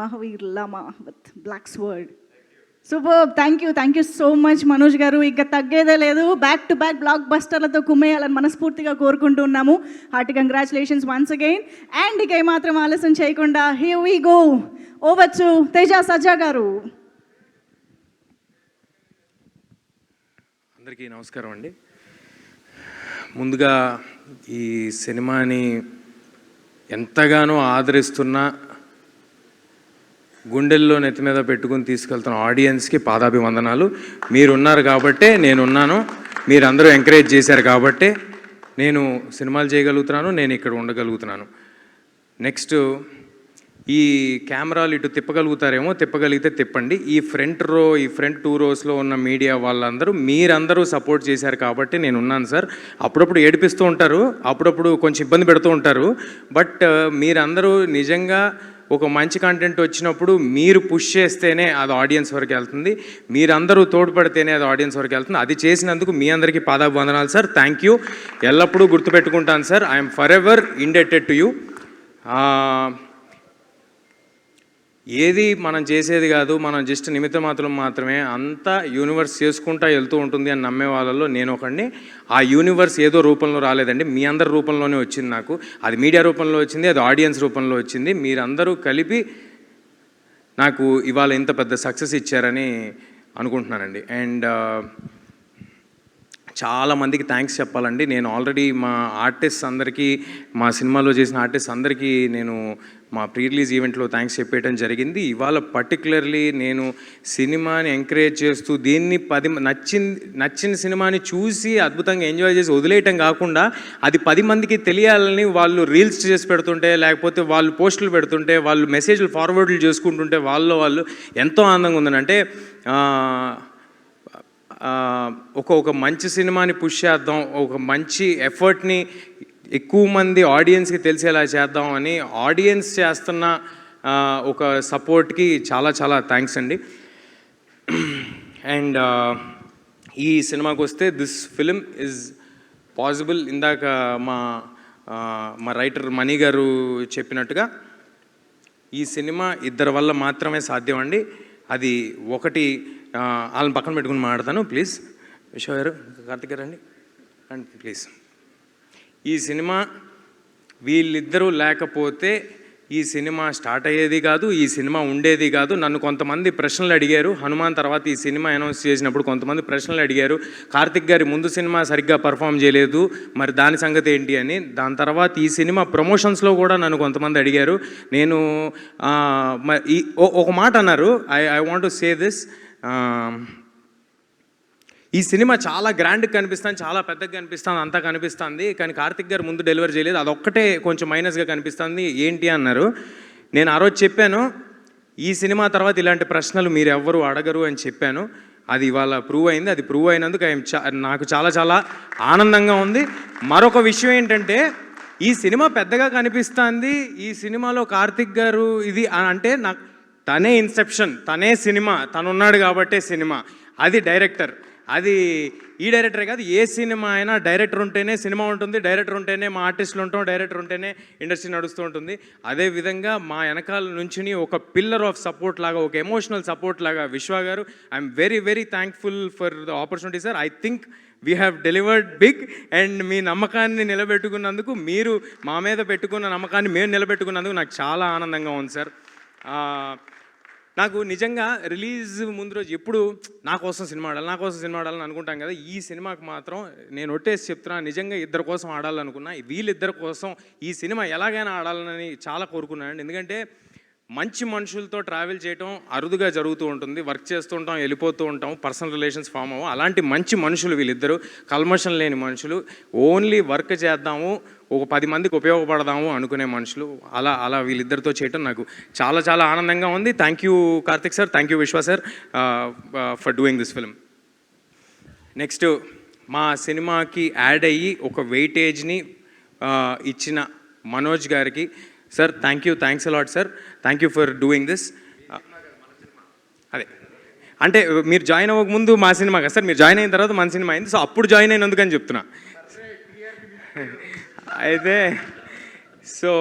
Mahavir Lama with black sword. Super. Thank you so much Manoj garu. ఇంకా తగ్గేదే లేదు. బ్యాక్ టు బ్యాక్ బ్లాక్ బస్టర్లతో కుమ్మేయాలని మనస్ఫూర్తిగా కోరుకుంటున్నాము. Hearty congratulations once again. And ఇక ఏమాత్రం ఆలస్యం చేయకుండా here we go over to Teja Sajja garu. అందరికీ నమస్కారం అండి. ముందుగా ఈ సినిమాని ఎంతగానో ఆదరిస్తున్న, గుండెల్లో నెత్తి మీద పెట్టుకుని తీసుకెళ్తున్న ఆడియన్స్కి పాదాభివందనాలు. మీరున్నారు కాబట్టే నేనున్నాను, మీరందరూ ఎంకరేజ్ చేశారు కాబట్టే నేను సినిమాలు చేయగలుగుతున్నాను, నేను ఇక్కడ ఉండగలుగుతున్నాను. నెక్స్ట్, ఈ కెమెరాలు ఇటు తిప్పగలుగుతారేమో, తిప్పగలిగితే తిప్పండి. ఈ ఫ్రంట్ 2 రోస్లో ఉన్న మీడియా వాళ్ళందరూ మీరందరూ సపోర్ట్ చేశారు కాబట్టి నేను ఉన్నాను సార్. అప్పుడప్పుడు ఏడిపిస్తూ ఉంటారు, అప్పుడప్పుడు కొంచెం ఇబ్బంది పెడుతూ ఉంటారు. బట్ మీరందరూ నిజంగా ఒక మంచి కంటెంట్ వచ్చినప్పుడు మీరు పుష్ చేస్తేనే అది ఆడియన్స్ వరకు వెళ్తుంది, మీరందరూ తోడ్పడితేనే అది ఆడియన్స్ వరకు వెళ్తుంది. అది చేసినందుకు మీ అందరికీ పాదాభివందనాలు సార్. Thank you. ఎల్లప్పుడూ గుర్తుపెట్టుకుంటాను sir. I'm forever indebted to you. ఏది మనం చేసేది కాదు, మనం జస్ట్ నిమిత్త మాత్రమే, అంతా యూనివర్స్ చేసుకుంటా వెళ్తూ ఉంటుంది అని నమ్మే వాళ్ళలో నేను ఒకడిని. ఆ యూనివర్స్ ఏదో రూపంలో రాలేదండి, మీ అందరి రూపంలోనే వచ్చింది నాకు. అది మీడియా రూపంలో వచ్చింది, అది ఆడియన్స్ రూపంలో వచ్చింది. మీరందరూ కలిపి నాకు ఇవాళ ఇంత పెద్ద సక్సెస్ ఇచ్చారని అనుకుంటున్నానండి. అండ్ చాలామందికి థ్యాంక్స్ చెప్పాలండి. నేను ఆల్రెడీ మా ఆర్టిస్ట్ అందరికీ, మా సినిమాలో చేసిన ఆర్టిస్ట్ అందరికీ నేను మా ప్రీ రిలీజ్ ఈవెంట్లో థ్యాంక్స్ చెప్పేయడం జరిగింది. ఇవాళ పర్టికులర్లీ నేను సినిమాని ఎంకరేజ్ చేస్తూ దీన్ని నచ్చిన సినిమాని చూసి అద్భుతంగా ఎంజాయ్ చేసి వదిలేయటం కాకుండా అది 10 మందికి తెలియాలని వాళ్ళు రీల్స్ చేసి పెడుతుంటే, లేకపోతే వాళ్ళు పోస్టులు పెడుతుంటే, వాళ్ళు మెసేజ్లు ఫార్వర్డ్లు చేసుకుంటుంటే వాళ్ళు ఎంతో ఆనందంగా ఉందని. అంటే ఒక మంచి సినిమాని పుష్ చేద్దాం, ఒక మంచి ఎఫర్ట్ని ఎక్కువ మంది ఆడియన్స్కి తెలిసేలా చేద్దాం అని ఆడియన్స్ చేస్తున్న ఒక సపోర్ట్కి చాలా థ్యాంక్స్ అండి. అండ్ ఈ సినిమాకి వస్తే దిస్ ఫిలిం ఈజ్ పాసిబుల్. ఇందాక మా రైటర్ మణి గారు చెప్పినట్టుగా ఈ సినిమా ఇద్దరి వల్ల మాత్రమే సాధ్యం అండి. అది ఒకటి, వాళ్ళని పక్కన పెట్టుకుని మాట్లాడతాను ప్లీజ్. విశ్వ గారు, కార్తిక్ గారు అండి ప్లీజ్. ఈ సినిమా వీళ్ళిద్దరూ లేకపోతే ఈ సినిమా స్టార్ట్ అయ్యేది కాదు, ఈ సినిమా ఉండేది కాదు. నన్ను కొంతమంది ప్రశ్నలు అడిగారు, హనుమాన్ తర్వాత ఈ సినిమా అనౌన్స్ చేసినప్పుడు కొంతమంది ప్రశ్నలు అడిగారు, కార్తిక్ గారి ముందు సినిమా సరిగ్గా పర్ఫామ్ చేయలేదు, మరి దాని సంగతి ఏంటి అని. దాని తర్వాత ఈ సినిమా ప్రమోషన్స్లో కూడా నన్ను కొంతమంది అడిగారు. నేను ఒక మాట అన్నారు, I want to say this. ఈ సినిమా చాలా గ్రాండ్గా కనిపిస్తుంది, చాలా పెద్దగా కనిపిస్తుంది, అంతా కనిపిస్తుంది, కానీ కార్తిక్ గారు ముందు డెలివరీ చేయలేదు, అదొక్కటే కొంచెం మైనస్గా కనిపిస్తుంది ఏంటి అన్నారు. నేను ఆ రోజు చెప్పాను, ఈ సినిమా తర్వాత ఇలాంటి ప్రశ్నలు మీరు ఎవ్వరూ అడగరు అని చెప్పాను. అది ఇవాళ ప్రూవ్ అయింది. అది ప్రూవ్ అయినందుకు నాకు చాలా ఆనందంగా ఉంది. మరొక విషయం ఏంటంటే, ఈ సినిమా పెద్దగా కనిపిస్తుంది, ఈ సినిమాలో కార్తిక్ గారు ఇది అంటే నాకు తనే ఇన్సెప్షన్, తనే సినిమా, తనున్నాడు కాబట్టే సినిమా. అది డైరెక్టర్, అది ఈ డైరెక్టరే కాదు, ఏ సినిమా అయినా డైరెక్టర్ ఉంటేనే సినిమా ఉంటుంది, డైరెక్టర్ ఉంటేనే మా ఆర్టిస్టులు ఉంటాం, డైరెక్టర్ ఉంటేనే ఇండస్ట్రీ నడుస్తూ ఉంటుంది. అదేవిధంగా మా వెనకాల నుంచి ఒక పిల్లర్ ఆఫ్ సపోర్ట్ లాగా, ఒక ఎమోషనల్ సపోర్ట్ లాగా Vishwa garu. I'm very thankful for the opportunity sir. I think we have delivered big. And మీ నమ్మకాన్ని నిలబెట్టుకున్నందుకు, మీరు మా మీద పెట్టుకున్న నమ్మకాన్ని మేము నిలబెట్టుకున్నందుకు నాకు చాలా ఆనందంగా ఉంది సార్. నాకు నిజంగా రిలీజ్ ముందు రోజు ఎప్పుడు నా కోసం సినిమా ఆడాలని అనుకుంటాం కదా. ఈ సినిమాకి మాత్రం నేను ఒట్టేసి చెప్తున్నా, నిజంగా ఇద్దరి కోసం ఆడాలనుకున్నా. వీళ్ళిద్దరి కోసం ఈ సినిమా ఎలాగైనా ఆడాలని చాలా కోరుకున్నానండి. ఎందుకంటే మంచి మనుషులతో ట్రావెల్ చేయటం అరుదుగా జరుగుతూ ఉంటుంది. వర్క్ చేస్తూ ఉంటాం, వెళ్ళిపోతూ ఉంటాం, పర్సనల్ రిలేషన్స్ ఫామ్ అవ్వం. అలాంటి మంచి మనుషులు వీళ్ళిద్దరూ, కల్మషం లేని మనుషులు, ఓన్లీ వర్క్ చేద్దాము, ఒక 10 మందికి ఉపయోగపడదాము అనుకునే మనుషులు. అలా వీళ్ళిద్దరితో చేయటం నాకు చాలా ఆనందంగా ఉంది. Thank you Karthik sir, thank you Vishwa sir for doing this film. Next, మా సినిమాకి యాడ్ అయ్యి ఒక వెయిటేజ్ని ఇచ్చిన మనోజ్ గారికి, sir thanks a lot sir, thank you for doing this. అదే అంటే మీరు జాయిన్ అవ్వక ముందు మా సినిమా కదా సార్, మీరు జాయిన్ అయిన తర్వాత మన సినిమా అయింది, సో అప్పుడు జాయిన్ అయినందుకని చెప్తున్నా. అయితే సో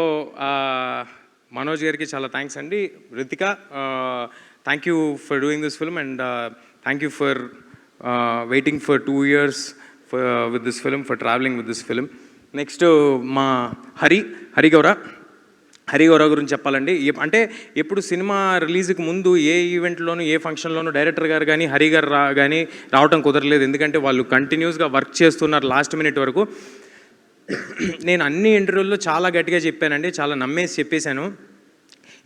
మనోజ్ గారికి చాలా థ్యాంక్స్ అండి. Ritika, thank you for doing this film and thank you for waiting for 2 years with this film, for travelling with this film. Next మా హరిగౌర గురించి చెప్పాలండి. అంటే ఎప్పుడు సినిమా రిలీజ్కి ముందు ఏ ఈవెంట్లోనూ, ఏ ఫంక్షన్లోనూ డైరెక్టర్ గారు కానీ హరి గారు కానీ రావటం కుదరలేదు. ఎందుకంటే వాళ్ళు కంటిన్యూస్గా వర్క్ చేస్తున్నారు లాస్ట్ మినిట్ వరకు. నేను అన్ని ఇంటర్వ్యూల్లో చాలా గట్టిగా చెప్పానండి, చాలా నమ్మేసి చెప్పేశాను,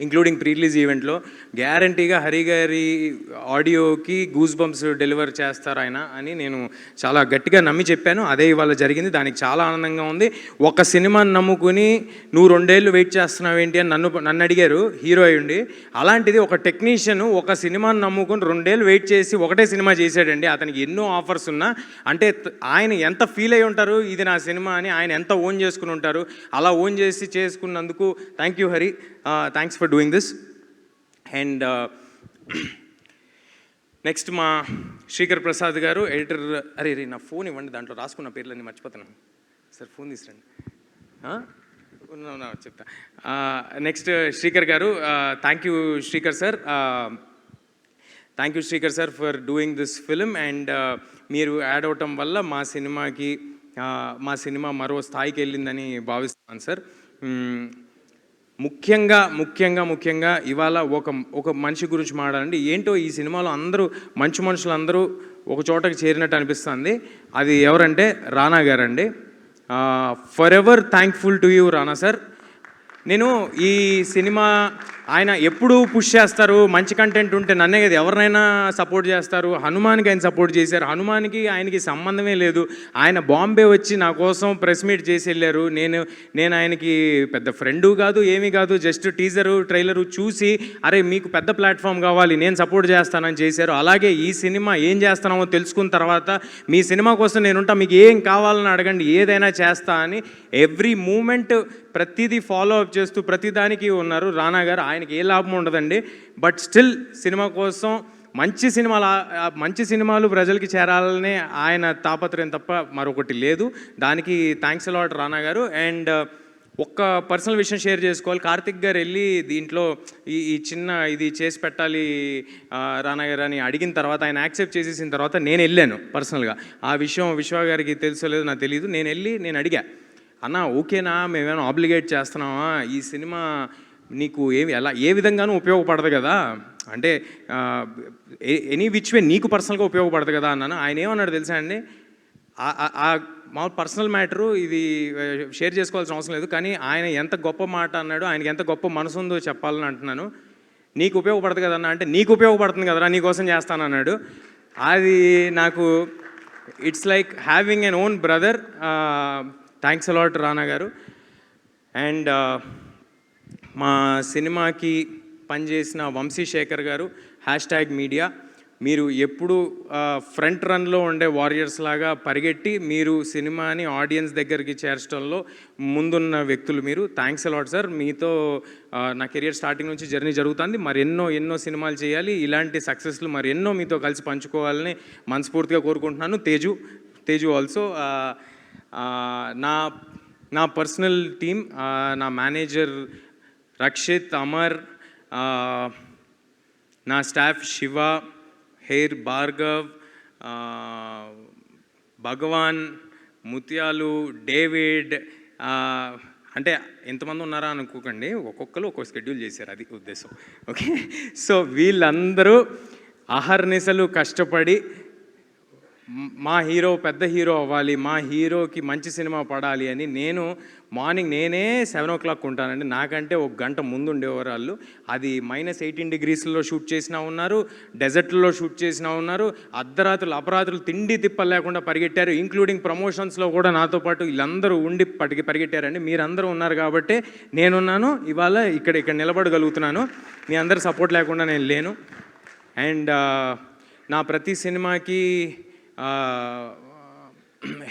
ఇంక్లూడింగ్ ప్రీ రిలీజ్ ఈవెంట్లో గ్యారంటీగా హరి గారి ఆడియోకి గూస్ బంప్స్ డెలివర్ చేస్తారు ఆయన అని నేను చాలా గట్టిగా నమ్మి చెప్పాను. అదే ఇవాళ జరిగింది. దానికి చాలా ఆనందంగా ఉంది. ఒక సినిమాని నమ్ముకుని నువ్వు 2 ఏళ్ళు వెయిట్ చేస్తున్నావు ఏంటి అని నన్ను అడిగారు, హీరో అయ్యుండి. అలాంటిది ఒక టెక్నీషియన్ ఒక సినిమాని నమ్ముకుని 2 ఏళ్ళు వెయిట్ చేసి ఒకటే సినిమా చేశాడండి. అతనికి ఎన్నో ఆఫర్స్ ఉన్నా, అంటే ఆయన ఎంత ఫీల్ అయి ఉంటారు ఇది నా సినిమా అని, ఆయన ఎంత ఓన్ చేసుకుని ఉంటారు. అలా ఓన్ చేసి చేసుకున్నందుకు thank you Hari, thanks for doing this. And next మా శ్రీకర్ ప్రసాద్ గారు ఎడిటర్. అరే నా ఫోన్ ఇవ్వండి, దాంట్లో రాసుకున్న పేర్లన్నీ మర్చిపోతున్నాను సార్, ఫోన్ తీసురండి. చెప్తా. నెక్స్ట్ శ్రీకర్ గారు, thank you Srikar sir, thank you Srikar sir for doing this film. And మీరు యాడ్ అవటం వల్ల మా సినిమా మరో స్థాయికి వెళ్ళిందని భావిస్తున్నాను సార్. ముఖ్యంగా ఇవాళ ఒక మనిషి గురించి మాట్లాడండి. ఏంటో ఈ సినిమాలో అందరూ మంచి మనుషులందరూ ఒక చోటకి చేరినట్టు అనిపిస్తుంది. అది ఎవరంటే రానా గారండి. For ever thankful to you Rana sir. నేను ఈ సినిమా ఆయన ఎప్పుడు పుష్ చేస్తారు, మంచి కంటెంట్ ఉంటే నన్నే కదా ఎవరినైనా సపోర్ట్ చేస్తారు. హనుమాన్కి ఆయన సపోర్ట్ చేశారు. హనుమాన్కి ఆయనకి సంబంధమే లేదు. ఆయన బాంబే వచ్చి నా కోసం ప్రెస్ మీట్ చేసి వెళ్ళారు. నేను ఆయనకి పెద్ద ఫ్రెండు కాదు, ఏమీ కాదు, జస్ట్ టీజరు ట్రైలరు చూసి అరే మీకు పెద్ద ప్లాట్ఫామ్ కావాలి, నేను సపోర్ట్ చేస్తానని చేశారు. అలాగే ఈ సినిమా ఏం చేస్తున్నామో తెలుసుకున్న తర్వాత మీ సినిమా కోసం నేనుంటా, మీకు ఏం కావాలని అడగండి, ఏదైనా చేస్తా అని ఎవ్రీ మూమెంట్ ప్రతిదీ ఫాలో అప్ చేస్తూ ప్రతిదానికి ఉన్నారు రానా గారు. ఆయనకి ఏ లాభం ఉండదండి, బట్ స్టిల్ సినిమా కోసం మంచి సినిమాలు ప్రజలకి చేరాలనే ఆయన తాపత్రయం తప్ప మరొకటి లేదు. దానికి thanks a lot Rana garu. And ఒక్క పర్సనల్ విషయం షేర్ చేసుకోవాలి. కార్తిక్ గారు వెళ్ళి దీంట్లో ఈ చిన్న ఇది చేసి పెట్టాలి రానా గారు అని అడిగిన తర్వాత ఆయన యాక్సెప్ట్ చేసేసిన తర్వాత నేను వెళ్ళాను పర్సనల్గా. ఆ విషయం విశ్వ గారికి తెలుసో లేదో నాకు తెలియదు. నేను అడిగా, అన్న ఓకేనా, మేమేమైనా ఆబ్లిగేట్ చేస్తున్నామా, ఈ సినిమా నీకు ఏ విధంగానూ ఉపయోగపడదు కదా, అంటే ఎనీ విచ్ వే నీకు పర్సనల్గా ఉపయోగపడదు కదా అన్నాను. ఆయన ఏమన్నాడు తెలుసా అండి, మా పర్సనల్ మ్యాటరు ఇది షేర్ చేసుకోవాల్సిన అవసరం లేదు, కానీ ఆయన ఎంత గొప్ప మాట అన్నాడు, ఆయనకి ఎంత గొప్ప మనసు ఉందో చెప్పాలని అంటున్నాను. నీకు ఉపయోగపడదు కదన్నా అంటే నీకు ఉపయోగపడుతుంది కదరా, నీకోసం చేస్తానన్నాడు. అది నాకు it's like having an own brother. Thanks a lot Rana garu. And మా సినిమాకి పనిచేసిన వంశీశేఖర్ గారు, #మీడియా, మీరు ఎప్పుడు ఫ్రంట్ రన్లో ఉండే వారియర్స్ లాగా పరిగెట్టి మీరు సినిమాని ఆడియన్స్ దగ్గరికి చేర్చడంలో ముందున్న వ్యక్తులు మీరు. Thanks a lot sir. మీతో నా కెరియర్ స్టార్టింగ్ నుంచి జర్నీ జరుగుతుంది. మరి ఎన్నో సినిమాలు చేయాలి, ఇలాంటి సక్సెస్లు మరి ఎన్నో మీతో కలిసి పంచుకోవాలని మనస్ఫూర్తిగా కోరుకుంటున్నాను. తేజు ఆల్సో. నా పర్సనల్ టీమ్, నా మేనేజర్ రక్షిత్, అమర్, నా స్టాఫ్ శివ, హెయిర్ భార్గవ్, భగవాన్, ముత్యాలు, డేవిడ్, అంటే ఎంతమంది ఉన్నారా అనుకోకండి, ఒక్కొక్కరు ఒక్కొక్క షెడ్యూల్ చేశారు, అది ఉద్దేశం. ఓకే, సో వీళ్ళందరూ అహర్నిశలు కష్టపడి మా హీరో పెద్ద హీరో అవ్వాలి, మా హీరోకి మంచి సినిమా పడాలి అని నేనే 7 o'clock ఉంటానండి. నాకంటే 1 గంట ముందు ఉండేవారు వాళ్ళు. అది -18 degreesలో షూట్ చేసినా ఉన్నారు, డెజర్ట్లో షూట్ చేసినా ఉన్నారు, అపరాత్రులు తిండి తిప్పలు లేకుండా పరిగెట్టారు. ఇంక్లూడింగ్ ప్రమోషన్స్లో కూడా నాతో పాటు వీళ్ళందరూ ఉండి పరిగెట్టారండి. మీరందరూ ఉన్నారు కాబట్టి నేనున్నాను, ఇవాళ ఇక్కడ నిలబడగలుగుతున్నాను. మీ అందరి సపోర్ట్ లేకుండా నేను లేను. అండ్ నా ప్రతి సినిమాకి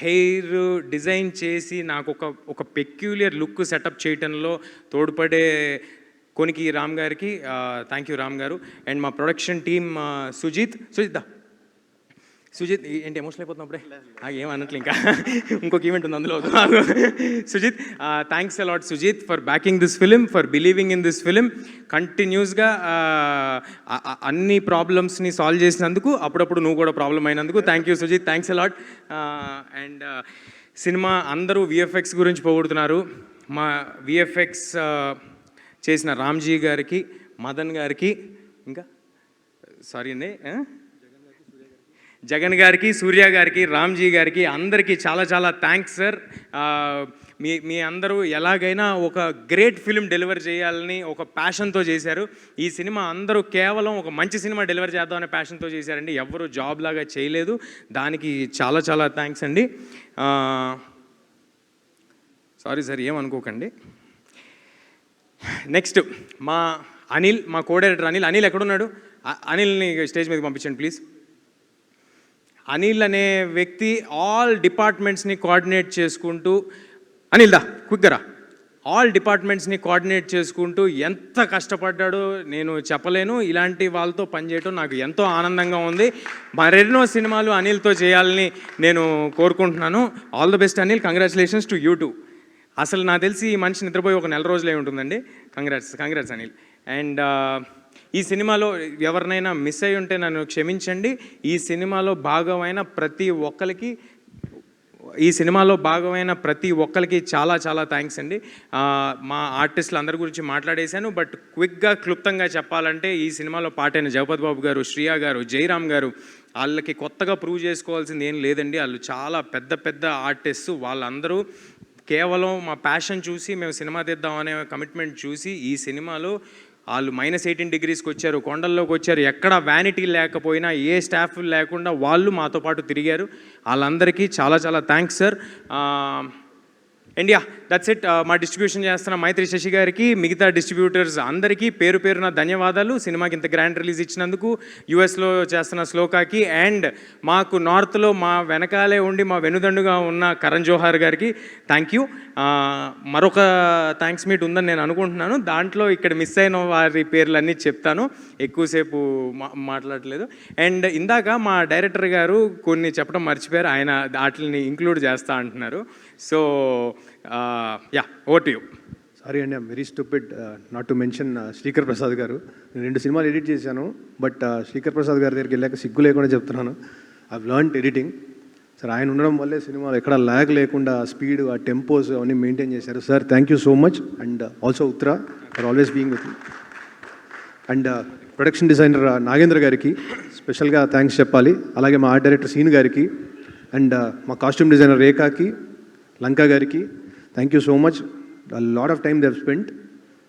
హెయిర్ డిజైన్ చేసి నాకు ఒక పెక్యులియర్ లుక్ సెటప్ చేయటంలో తోడ్పడే కొనికి రామ్ గారికి థ్యాంక్ యూ రామ్ గారు. అండ్ మా ప్రొడక్షన్ టీమ్ సుజిత్ ఏంటి ఎమోషనల్ అయిపోతున్నప్పుడే ఏమన్నట్లు, ఇంకా ఇంకొక ఈవెంట్ ఉంది అందులో. Sujith, thanks a lot Sujith for backing this film, for believing in this film. కంటిన్యూస్గా అన్ని ప్రాబ్లమ్స్ని సాల్వ్ చేసినందుకు, అప్పుడప్పుడు నువ్వు కూడా ప్రాబ్లం అయినందుకు thank you Sujith, thanks a lot. And cinema అందరూ విఎఫ్ఎక్స్ గురించి పొగుడుతున్నారు. మా విఎఫ్ఎక్స్ చేసిన రామ్జీ గారికి, మదన్ గారికి, ఇంకా సారీ అండి జగన్ గారికి, సూర్య గారికి, రామ్జీ గారికి అందరికీ చాలా చాలా థ్యాంక్స్ సార్. మీ అందరూ ఎలాగైనా ఒక గ్రేట్ ఫిల్మ్ డెలివర్ చేయాలని ఒక ప్యాషన్తో చేశారు. ఈ సినిమా అందరూ కేవలం ఒక మంచి సినిమా డెలివర్ చేద్దామనే ప్యాషన్తో చేశారండి. ఎవరు జాబ్ లాగా చేయలేదు. దానికి చాలా చాలా థ్యాంక్స్ అండి. సారీ సార్, ఏమనుకోకండి. నెక్స్ట్ మా అనిల్, మా కోడైరెక్టర్ అనిల్ ఎక్కడున్నాడు? అనిల్ని స్టేజ్ మీదకి పంపించండి ప్లీజ్. అనిల్ అనే వ్యక్తి ఆల్ డిపార్ట్మెంట్స్ని కోఆర్డినేట్ చేసుకుంటూ, అనిల్ దా క్విక్గా, ఆల్ డిపార్ట్మెంట్స్ని కోఆర్డినేట్ చేసుకుంటూ ఎంత కష్టపడ్డాడో నేను చెప్పలేను. ఇలాంటి వాళ్ళతో పనిచేయడం నాకు ఎంతో ఆనందంగా ఉంది. మరెన్నో సినిమాలు అనిల్తో చేయాలని నేను కోరుకుంటున్నాను. All the best Anil, congratulations to you two. అసలు నాకు తెలిసి ఈ మనిషి నిద్రపోయి ఒక నెల రోజులే ఉంటుందండి. కంగ్రాట్స్ అనిల్. అండ్ ఈ సినిమాలో ఎవరినైనా మిస్ అయి ఉంటే నన్ను క్షమించండి. ఈ సినిమాలో భాగమైన ప్రతి ఒక్కరికి చాలా చాలా థ్యాంక్స్ అండి. మా ఆర్టిస్టులు అందరి గురించి మాట్లాడేశాను. బట్ క్విక్గా క్లుప్తంగా చెప్పాలంటే ఈ సినిమాలో పాటైన జగపతి బాబు గారు, శ్రియా గారు, జయరామ్ గారు, వాళ్ళకి కొత్తగా ప్రూవ్ చేసుకోవాల్సింది ఏం లేదండి. వాళ్ళు చాలా పెద్ద ఆర్టిస్ట్. వాళ్ళందరూ కేవలం మా ప్యాషన్ చూసి మేము సినిమా తీద్దామనే కమిట్మెంట్ చూసి ఈ సినిమాలో వాళ్ళు -18 డిగ్రీస్కి వచ్చారు, కొండల్లోకి వచ్చారు. ఎక్కడ వ్యానిటీ లేకపోయినా, ఏ స్టాఫ్ లేకుండా వాళ్ళు మాతో పాటు తిరిగారు. వాళ్ళందరికీ చాలా చాలా thanks sir. India that's it. మా డిస్ట్రిబ్యూషన్ చేస్తున్న మైత్రి శశి గారికి, మిగతా డిస్ట్రిబ్యూటర్స్ అందరికీ పేరున ధన్యవాదాలు. సినిమాకి ఇంత గ్రాండ్ రిలీజ్ ఇచ్చినందుకు. యూఎస్లో చేస్తున్న శ్లోకాకి, అండ్ మాకు నార్త్లో మా వెనకాలే ఉండి మా వెనుదండుగా ఉన్న కరణ్ జోహార్ గారికి థ్యాంక్ యూ. మరొక థ్యాంక్స్ మీట్ ఉందని నేను అనుకుంటున్నాను. దాంట్లో ఇక్కడ మిస్ అయిన వారి పేర్లన్నీ చెప్తాను, ఎక్కువసేపు మాట్లాడలేదు. అండ్ ఇందాక మా డైరెక్టర్ గారు కొన్ని చెప్పడం మర్చిపోయారు. ఆయన వాటిని ఇంక్లూడ్ చేస్తా అంటున్నారు. So yeah, over to you. Sorry అండి, I'm very stupid not to mention Srikar Prasad garu. నేను 2 సినిమాలు ఎడిట్ చేశాను. బట్ శ్రీకర్ ప్రసాద్ గారి దగ్గరికి వెళ్ళాక సిగ్గు లేకుండా చెప్తున్నాను, ఐవ్ లర్న్డ్ ఎడిటింగ్. సార్ ఆయన ఉండడం వల్లే సినిమాలు ఎక్కడ ల్యాగ్ లేకుండా స్పీడ్, ఆ టెంపోస్ అవన్నీ మెయింటైన్ చేశారు. Sir thank you so much. And also Uttara for always being with me. And production designer Nagendra గారికి స్పెషల్గా థ్యాంక్స్ చెప్పాలి. అలాగే మా ఆర్ట్ డైరెక్టర్ సీన్ గారికి, అండ్ మా కాస్ట్యూమ్ డిజైనర్ రేఖాకి, లంకా గారికి thank you so much. Lot of time they have spent.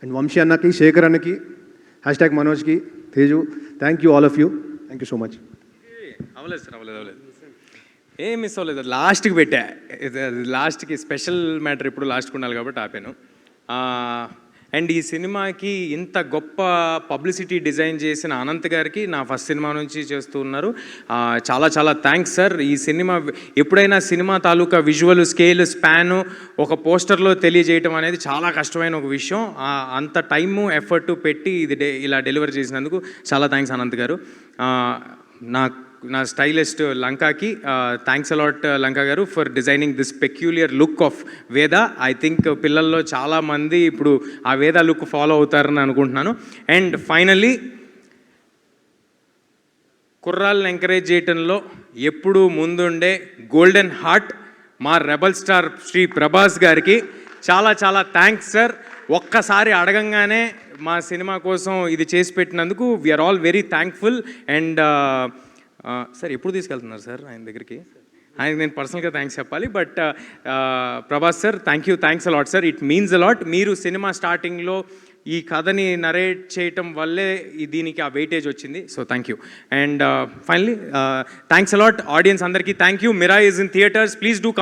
And Vamsi అన్నకి, శేఖర్ అన్నకి, #మనోజ్కి, Teju, thank you all of you. Thank you so much. అవ్వలేదు సార్, అవ్వలేదు. ఏం మిస్ అవ్వలేదు. లాస్ట్కి పెట్టా. లాస్ట్కి స్పెషల్ మ్యాటర్ ఎప్పుడు లాస్ట్కి ఉండాలి కాబట్టి ఆపాను. అండ్ ఈ సినిమాకి ఇంత గొప్ప పబ్లిసిటీ డిజైన్ చేసిన అనంత్ గారికి నా ఫస్ట్ సినిమా నుంచి చేస్తూ ఉన్నారు. చాలా చాలా థ్యాంక్స్ సార్. ఈ సినిమా ఎప్పుడైనా సినిమా తాలూకా విజువల్ స్కేల్, స్పాను ఒక పోస్టర్లో తెలియజేయటం అనేది చాలా కష్టమైన ఒక విషయం. అంత టైము, ఎఫర్ట్ పెట్టి ఇది ఇలా డెలివర్ చేసినందుకు చాలా థ్యాంక్స్ అనంత్ గారు. నా స్టైలిస్ట్ లంకాకి థ్యాంక్స్ అలాట్ లంకా గారు for designing this peculiar look of వేద. ఐ థింక్ పిల్లల్లో చాలామంది ఇప్పుడు ఆ వేద లుక్ ఫాలో అవుతారని అనుకుంటున్నాను. అండ్ ఫైనల్లీ కుర్రాళ్ళని ఎంకరేజ్ చేయటంలో ఎప్పుడూ ముందుండే గోల్డెన్ హార్ట్ మా రెబల్ స్టార్ శ్రీ ప్రభాస్ గారికి చాలా చాలా థ్యాంక్స్ సార్. ఒక్కసారి అడగంగానే మా సినిమా కోసం ఇది చేసి పెట్టినందుకు we are all very thankful. And sir ఎప్పుడు తీసుకెళ్తున్నారు సార్ ఆయన దగ్గరికి? ఆయనకి నేను పర్సనల్గా థ్యాంక్స్ చెప్పాలి. But Prabhas sir thanks a lot sir. It means a lot. మీరు సినిమా స్టార్టింగ్లో ఈ కథని నరేట్ చేయటం వల్లే దీనికి ఆ వెయిటేజ్ వచ్చింది. So thank you. And finally thanks a lot audience అందరికీ. Thank you. Mirai is in theatres. Please do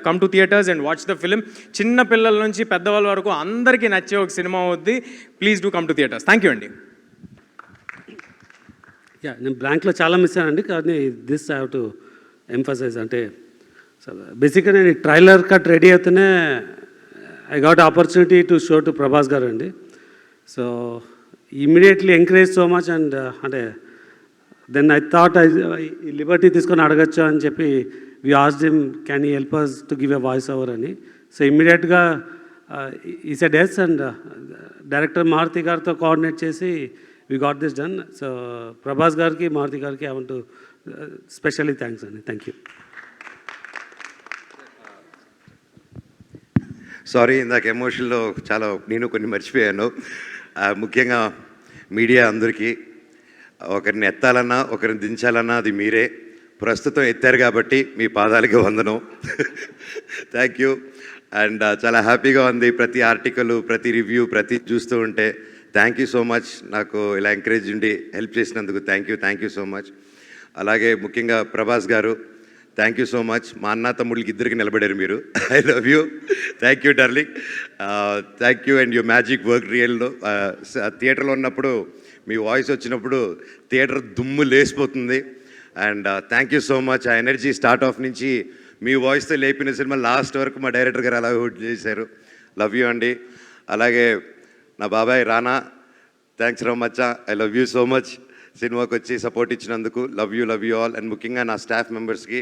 come to theatres and watch the film. చిన్న పిల్లల నుంచి పెద్దవాళ్ళ వరకు అందరికీ నచ్చే ఒక సినిమా అవుద్ది. Please do come to theatres. Thank you అండి. నేను బ్లాంక్లో చాలా మిస్ అయ్యానండి, కానీ this I have to emphasize. అంటే బేసిక్గా నేను ట్రైలర్ కట్ రెడీ అవుతూనే I got opportunity to show to Prabhas garu అండి. So immediately encourage so much. And అంటే దెన్ ఐ థాట్ ఈ లిబర్టీ తీసుకొని అడగచ్చు అని చెప్పి we asked him can you help us to give a voice over అని. So ఇమ్మీడియట్గా ఈ సెడ్ ఎస్. అండ్ డైరెక్టర్ మారుతి గారితో కోఆర్డినేట్ చేసి we got this done. So Prabhas gariki, Maruti gariki, I want to specially thanks and thank you. Sorry, ఇందాక ఎమోషన్లో చాలా నేను కొన్ని మర్చిపోయాను. ముఖ్యంగా మీడియా అందరికీ, ఒకరిని ఎత్తాలన్నా ఒకరిని దించాలన్నా అది మీరే. ప్రస్తుతం ఎత్తారు కాబట్టి మీ పాదాలకి వందనం. Thank you. అండ్ చాలా హ్యాపీగా ఉంది ప్రతి ఆర్టికల్, ప్రతి రివ్యూ, ప్రతి చూస్తూ ఉంటే. Thank you so much. నాకు ఇలా ఎంకరేజ్ ఉండి హెల్ప్ చేసినందుకు థ్యాంక్ యూ సో మచ్. అలాగే ముఖ్యంగా ప్రభాస్ గారు, థ్యాంక్ యూ సో మచ్. మా అన్న తమ్ముళ్ళకి ఇద్దరికి నిలబడారు మీరు. I love you. Thank you darling. Thank you. And you magic work రియల్లో. థియేటర్లో ఉన్నప్పుడు మీ వాయిస్ వచ్చినప్పుడు థియేటర్ దుమ్ము లేసిపోతుంది. And thank you so much. ఆ ఎనర్జీ స్టార్ట్ ఆఫ్ నుంచి మీ వాయిస్తో లేపిన సినిమా లాస్ట్ వరకు మా డైరెక్టర్ గారు అలా హోల్డ్ చేశారు. లవ్ యూ అండి. అలాగే నా బాబాయ్ రానా, థ్యాంక్స్ రా మచ్చా. I love you so much. సినిమాకి వచ్చి సపోర్ట్ ఇచ్చినందుకు లవ్ యూ ఆల్. అండ్ ముఖ్యంగా నా స్టాఫ్ మెంబర్స్కి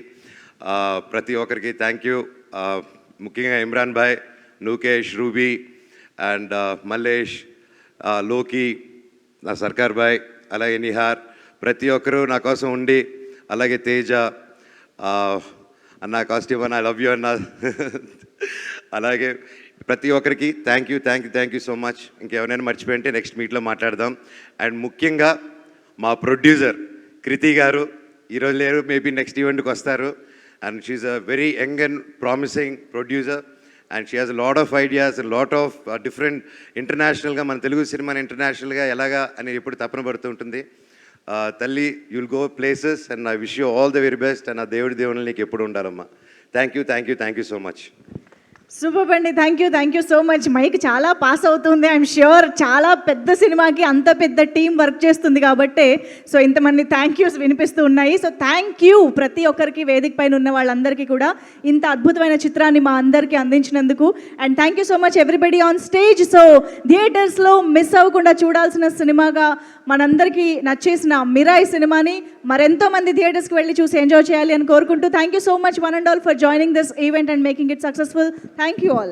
ప్రతి ఒక్కరికి థ్యాంక్ యూ. ముఖ్యంగా ఇమ్రాన్ భాయ్, నూకేష్, రూబీ అండ్ మల్లేష్, లోకి, నా సర్కార్ భాయ్, అలాగే నిహార్, ప్రతి ఒక్కరూ నా కోసం ఉండి, అలాగే తేజ అన్న, కాస్ట్యూమ్ అన్న, ఐ లవ్ యూ అన్న. అలాగే ప్రతి ఒక్కరికి థ్యాంక్ యూ సో మచ్. ఇంకెవరైనా మర్చిపోయింటే నెక్స్ట్ మీట్లో మాట్లాడదాం. అండ్ ముఖ్యంగా మా ప్రొడ్యూసర్ కృతి గారు ఈరోజు లేరు, మేబీ నెక్స్ట్ ఈవెంట్కి వస్తారు. And she's a very young and promising producer. And she has lot of ideas, lot of different ఇంటర్నేషనల్గా, మన తెలుగు సినిమాని ఇంటర్నేషనల్గా ఎలాగా అని ఎప్పుడు తపన పడుతూ ఉంటుంది. తల్లి, you'll go places and I wish you all the very best. And ఆ దేవుని నీకు ఎప్పుడు ఉండాలమ్మా. Thank you so much. Super అండి. Thank you so much. Mike చాలా పాస్ అవుతుంది. ఐఎమ్ ష్యూర్ చాలా పెద్ద సినిమాకి అంత పెద్ద టీం వర్క్ చేస్తుంది కాబట్టి సో ఇంతమంది థ్యాంక్ యూస్ వినిపిస్తూ ఉన్నాయి. సో థ్యాంక్ యూ ప్రతి ఒక్కరికి, వేదిక పైన ఉన్న వాళ్ళందరికీ కూడా ఇంత అద్భుతమైన చిత్రాన్ని మా అందరికీ అందించినందుకు. And thank you so much everybody on stage. So థియేటర్స్లో మిస్ అవ్వకుండా చూడాల్సిన సినిమాగా మనందరికీ నచ్చేసిన మిరాయి సినిమాని మరెంతో మంది థియేటర్స్కి వెళ్ళి చూసి ఎంజాయ్ చేయాలి అని కోరుకుంటూ thank you so much one and all for joining this event and making it successful. Thank you all.